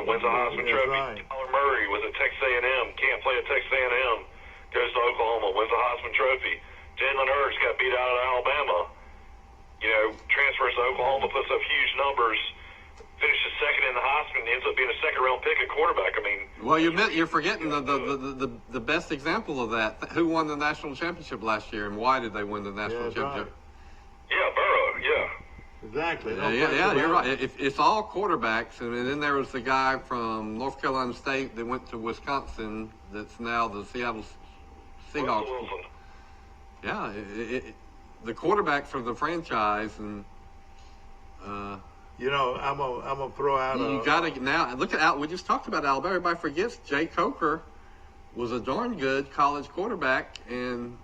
wins a Heisman Trophy. Right. Kyler Murray was at Texas A&M, can't play at Texas A&M, goes to Oklahoma, wins a Heisman Trophy. Jalen Hurts got beat out at Alabama, transfers to Oklahoma, puts up huge numbers, finishes second in the Heisman, ends up being a second-round pick at quarterback. I mean, well, you're forgetting the best example of that. Who won the national championship last year, and why did they win the national championship? Right. Yeah, Burrow. Yeah. Exactly. Yeah, you're right. It's all quarterbacks, and then there was the guy from North Carolina State that went to Wisconsin. That's now the Seattle Seahawks. Wilson. Yeah, the quarterback for the franchise, and I'm gonna throw out. You got to now look at we just talked about Alabama. Everybody forgets Jay Coker was a darn good college quarterback, and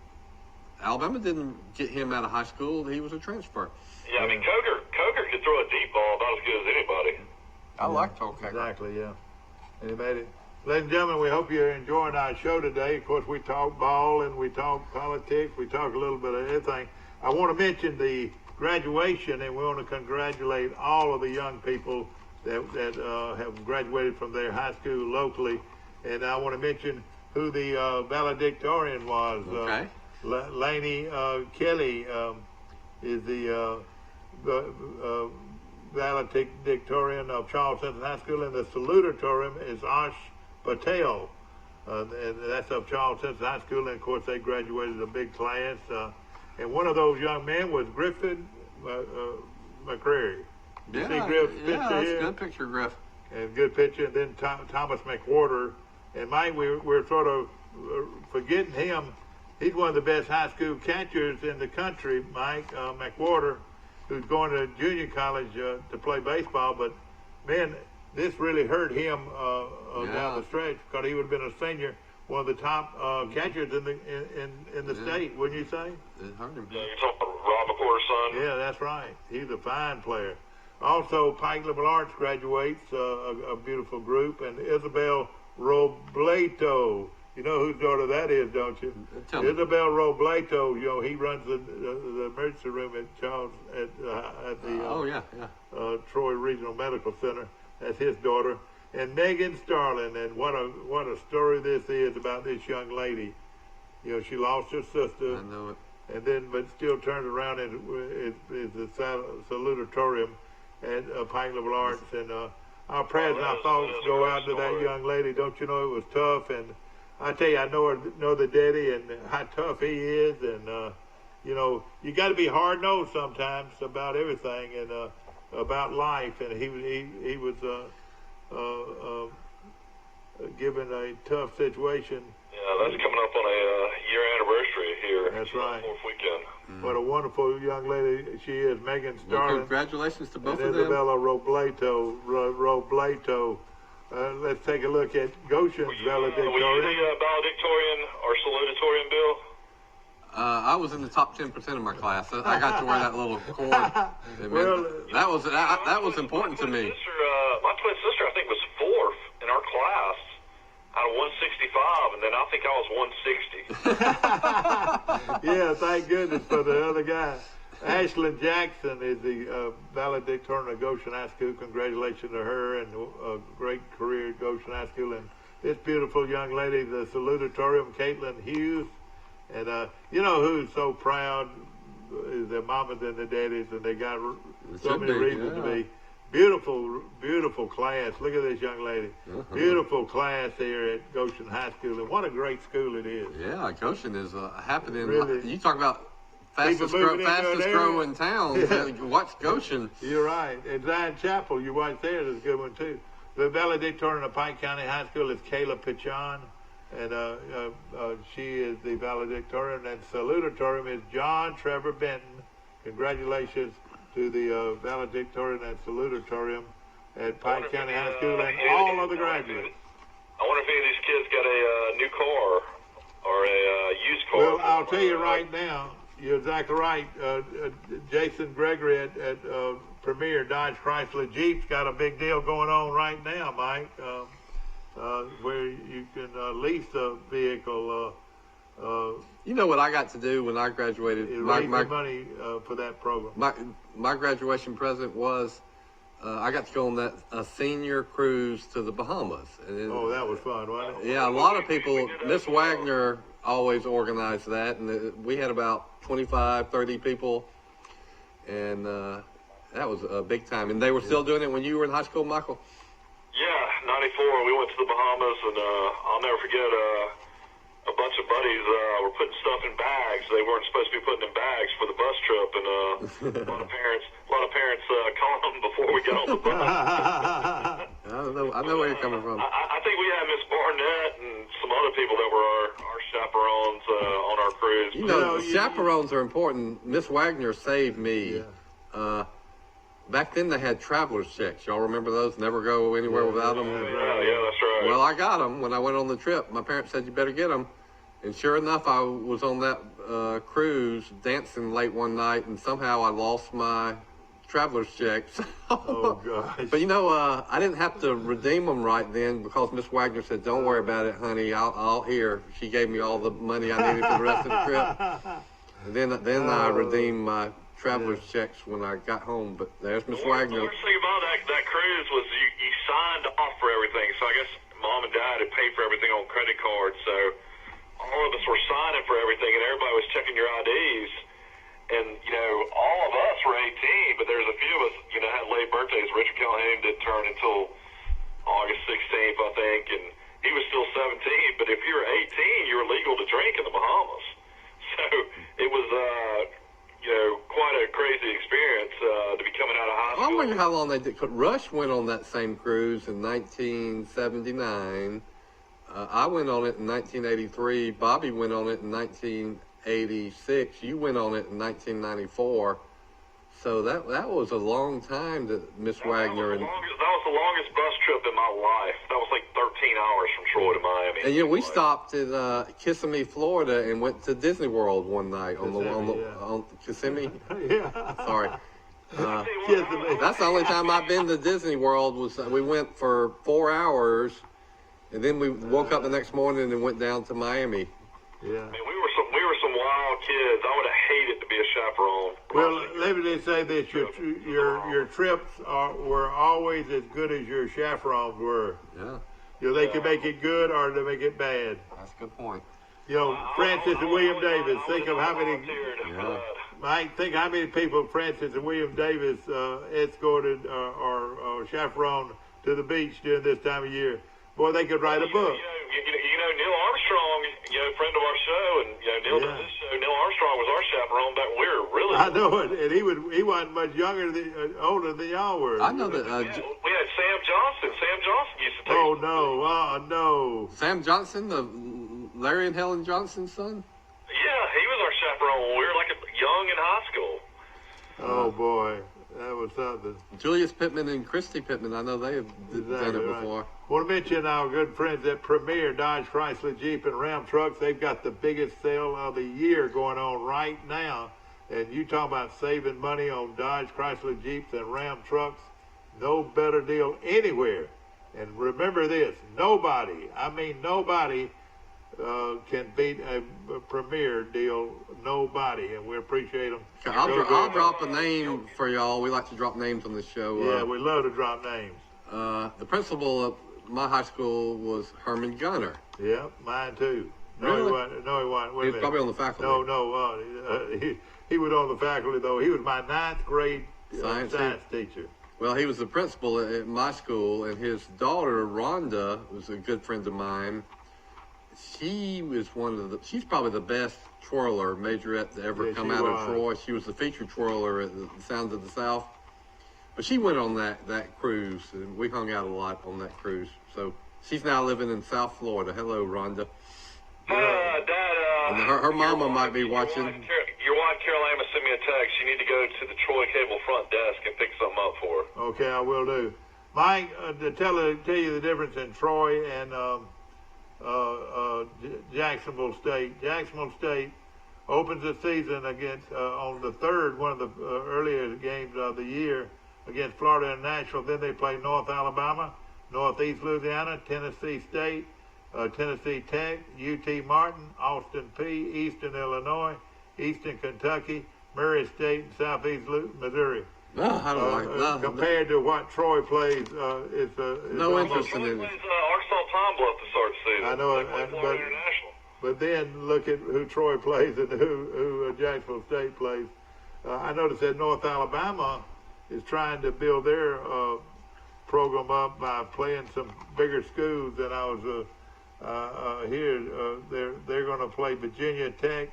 Alabama didn't get him out of high school. He was a transfer. Yeah, I mean, Coker could throw a deep ball about as good as anybody. I like Coker. Exactly, yeah. And he made it. Ladies and gentlemen, we hope you're enjoying our show today. Of course, we talk ball and we talk politics. We talk a little bit of everything. I want to mention the graduation, and we want to congratulate all of the young people that have graduated from their high school locally. And I want to mention who the valedictorian was. Okay. Laney Kelly is the valedictorian of Charles Central High School, and the salutatorian is Ash Patel, and that's of Charles Central High School. And of course, they graduated a big class. And one of those young men was Griffin McCrary. Yeah, see Griff's picture that's here? a good picture, Griff. And good picture. And then Thomas McWhorter. And Mike, we're sort of forgetting him. He's one of the best high school catchers in the country, Mike McWhorter, who's going to junior college to play baseball. But, man, this really hurt him down the stretch, because he would have been a senior, one of the top catchers in the state, wouldn't you say? It hurt him. Yeah, you're talking about Rob McWhorter's son. Yeah, that's right. He's a fine player. Also, Pike Liberal Arts graduates a beautiful group, and Isabel Robleto. You know whose daughter that is, don't you? Isabel Robleto. He runs the emergency room at Charles at the Troy Regional Medical Center. That's his daughter. And Megan Starling. And what a story this is about this young lady. She lost her sister. I know it. And then, but still turned around and is the salutatorium at Pike Liberal Arts. And our prayers and our thoughts go out to that young lady. Don't you know it was tough? And I tell you, I know the daddy and how tough he is. And, you got to be hard-nosed sometimes about everything and about life. And he was given a tough situation. Yeah, that's coming up on a year anniversary here. That's right. 4th weekend. What a wonderful young lady she is, Megan Well, Starling. congratulations to both and of them. Isabella Robleto. Let's take a look at Goshen's valedictorian. Were you the valedictorian or salutatorian, Bill? I was in the top 10% of my class. I got to wear that little cord. That was important to me. My twin sister, I think, was 4th in our class out of 165, and then I think I was 160. Yeah, thank goodness for the other guy. Ashlyn Jackson is the valedictorian of Goshen High School. Congratulations to her and a great career at Goshen High School. And this beautiful young lady, the salutatorium, Caitlin Hughes. And you know who's so proud is their mamas and their daddies, and they got so many reasons to be. Beautiful, beautiful class. Look at this young lady. Beautiful class here at Goshen High School. And what a great school it is. Yeah, Goshen is happening. Really. You talk about fastest growing town. Yeah. Watch Goshen. You're right. And Zion Chapel, you watch there, is a good one too. The valedictorian of Pike County High School is Kayla Pichon. And she is the valedictorian. And salutatorium is John Trevor Benton. Congratulations to the valedictorian and salutatorium at Pike County High School and all of the graduates. I wonder if any of these kids got a new car or a used car. Well, I'll tell you right now, you're exactly right. Jason Gregory at Premier Dodge Chrysler Jeep's got a big deal going on right now, Mike, where you can lease a vehicle. You know what I got to do when I graduated? Raise money for that program. My graduation present was I got to go on that senior cruise to the Bahamas. And that was fun, wasn't it? Yeah, a lot of people. Miss Wagner always organized that, and we had about 25, 30 people, and that was a big time. And they were still doing it when you were in high school, Michael? Yeah, 94. We went to the Bahamas, and I'll never forget. A bunch of buddies were putting stuff in bags. They weren't supposed to be putting in bags for the bus trip, and a lot of parents caught them before we got on the bus. I know where you're coming from. I think we had Miss Barnett and some other people that were our chaperones on our cruise. You know, chaperones are important. Miss Wagner saved me. Yeah. Back then they had traveler's checks. Y'all remember those? Never go anywhere without them? Yeah, that's right. Well, I got them when I went on the trip. My parents said, you better get them. And sure enough, I was on that cruise dancing late one night, and somehow I lost my traveler's checks. Oh, gosh. But, you know, I didn't have to redeem them right then because Miss Wagner said, don't worry about it, honey. I'll hear. She gave me all the money I needed for the rest of the trip. And then I redeemed my traveler's checks when I got home, but there's Miss Wagner. The worst thing about that cruise was you signed off for everything. So I guess Mom and Dad had paid for everything on credit cards. So all of us were signing for everything, and everybody was checking your IDs. And, you know, all of us were 18, but there's a few of us, you know, had late birthdays. Richard Callahan didn't turn until August 16th, I think, and he was still 17. But if you were 18, you were legal to drink in the Bahamas. So it was, you know, quite a crazy experience to be coming out of high school. I wonder how long they did. Rush went on that same cruise in 1979. I went on it in 1983. Bobby went on it in 1986. You went on it in 1994. So that was a long time that Miss Wagner and. That was the longest bus trip in my life. That was like 13 hours from Troy to Miami. And you know, we stopped at Kissimmee, Florida, and went to Disney World one night on Kissimmee. Yeah. Sorry. That's the only time I've been to Disney World. Was we went for 4 hours, and then we woke up the next morning and went down to Miami. Yeah. I mean, we were some wild kids. I would have hated to be a chaperone. Well, let me just say this: your trips were always as good as your chaperones were. Yeah. You know, they could make it good or they make it bad. That's a good point. You know, Francis and William Davis. Think of how many. Mike, think how many people Francis and William Davis escorted or chaperoned to the beach during this time of year. Boy, they could write a book. You know, Neil Armstrong, you know, friend of our show, and Neil does this show. Neil Armstrong was our chaperone back when we were really. I know it, and he wasn't much older than y'all were. I know that. We had Sam Johnson. Sam Johnson used to take. Oh no! No. Sam Johnson, the Larry and Helen Johnson's son. Yeah, he was our chaperone when we were like young in high school. Oh boy, that was something. Julius Pittman and Christy Pittman, I know they have done it before. Want to mention our good friends at Premier Dodge Chrysler Jeep and Ram Trucks. They've got the biggest sale of the year going on right now. And you talk about saving money on Dodge Chrysler Jeeps and Ram Trucks. No better deal anywhere. And remember this, nobody can beat a premier deal. Nobody, and we appreciate them. I'll drop a name for y'all. We like to drop names on this show. Yeah, we love to drop names. The principal of my high school was Herman Gunner. Yeah, mine too. No, Really? he wasn't. No, he wasn't. Wait He a was minute. probably on the faculty. No. He was on the faculty though. He was my ninth grade Science teacher. Well, he was the principal at my school, and his daughter, Rhonda, was a good friend of mine. She was she's probably the best twirler majorette to ever come out of Troy. She was the featured twirler at the Sounds of the South. But she went on that cruise, and we hung out a lot on that cruise. So she's now living in South Florida. Hello, Rhonda. Dad, And her mama might be watching. Your wife, Carol Amos, sent me a text. You need to go to the Troy Cable front desk and pick something up for her. Okay, I will do. Mike, to tell you the difference in Troy and Jacksonville State. Jacksonville State opens the season against on the third, one of the earlier games of the year against Florida International. Then they play North Alabama, Northeast Louisiana, Tennessee State, Tennessee Tech, UT Martin, Austin Peay, Eastern Illinois, Eastern Kentucky, Murray State, and Southeast Missouri. No, I don't like that. Compared to what Troy plays, it's No interest in Troy it. plays Arkansas Pine Bluff to start the season. I know They it, play and- Florida but- International. But then look at who Troy plays and who Jacksonville State plays. I noticed that North Alabama is trying to build their program up by playing some bigger schools than I was here. They're going to play Virginia Tech,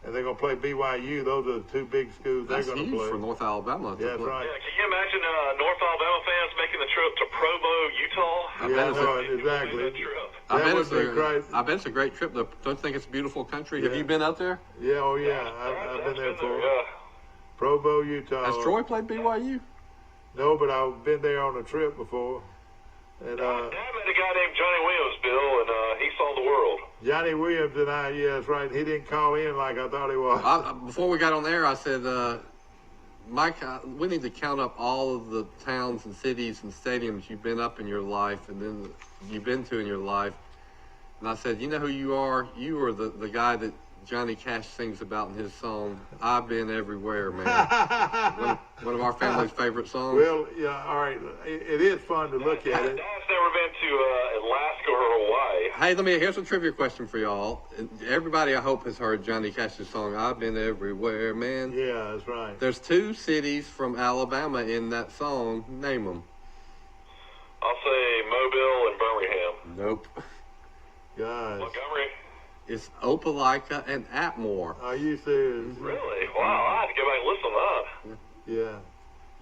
and they're going to play BYU. Those are the two big schools That's they're going to huge play. for North Alabama. Yeah, that's right. Yeah, can you imagine North Alabama fans making the trip to Provo, Utah? I Yeah, bet I it's know a- it, exactly. That trip. I That bet, would it's be great. I bet it's a great trip. Don't you think it's a beautiful country? Have Yeah. you been out there? Yeah, oh yeah, I've been there for Yeah. Provo, Utah. Has Troy played BYU? No, but I've been there on a trip before. And Dad met a guy named Johnny Williams, Bill, and he saw the world. Johnny Williams and I, yeah, that's right. He didn't call in like I thought he was. Before we got on there, I said, Mike, we need to count up all of the towns and cities and stadiums you've been up in your life and then you've been to in your life. And I said, you know who you are? You are the guy that Johnny Cash sings about in his song, I've Been Everywhere, man. one of our family's favorite songs. Well, yeah, all right. It is fun to look at it. Dad's never been to Alaska or Hawaii. Hey, here's a trivia question for y'all. Everybody, I hope, has heard Johnny Cash's song, I've Been Everywhere, man. Yeah, that's right. There's two cities from Alabama in that song. Name them. I'll say Mobile and Birmingham. Nope. Guys, Montgomery? It's Opelika and Atmore. are you serious? Really? Wow, I have to go back and listen to that. Yeah.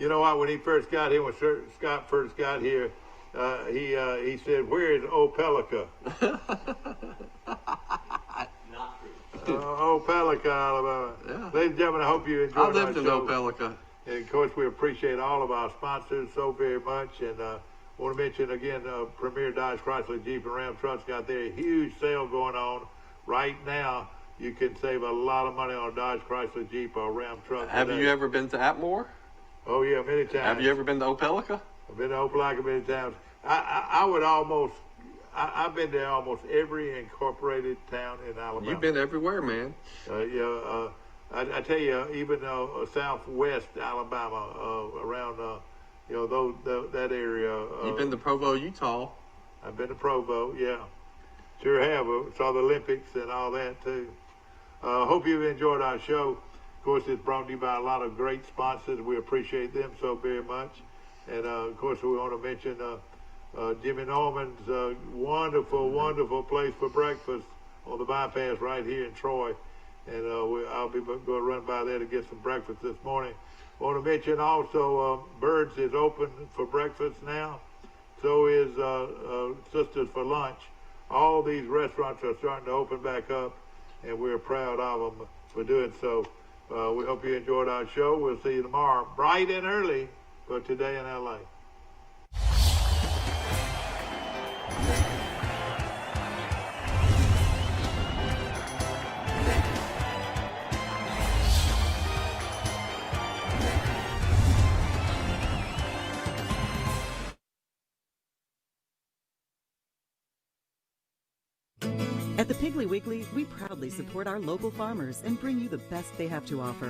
You know what? When he first got here, when Scott first got here, he said, "Where is Opelika?" Opelika, Alabama. Yeah. Ladies and gentlemen, I hope you I enjoyed our lived in show. Opelika. And of course, we appreciate all of our sponsors so very much. And want to mention again, Premier Dodge Chrysler Jeep and Ram Trucks got their huge sale going on right now. You can save a lot of money on a Dodge Chrysler Jeep or Ram truck. Have today. you ever been to Atmore? Oh yeah, many times. Have you ever been to Opelika? I've been to Opelika many times. I would almost. I've been to almost every incorporated town in Alabama. You've been everywhere, man. I tell you, even southwest Alabama, around that area. You've been to Provo, Utah. I've been to Provo, yeah, sure have. Saw the Olympics and all that too. Hope you've enjoyed our show. Of course, it's brought to you by a lot of great sponsors. We appreciate them so very much. And of course, we want to mention Jimmy Norman's wonderful, wonderful place for breakfast on the bypass right here in Troy. And I'll be going to run by there to get some breakfast this morning. Want to mention also Birds is open for breakfast now. So is Sisters for Lunch. All these restaurants are starting to open back up, and we're proud of them for doing so. We hope you enjoyed our show. We'll see you tomorrow, bright and early, for Today in L.A. At the Piggly Wiggly, we proudly support our local farmers and bring you the best they have to offer,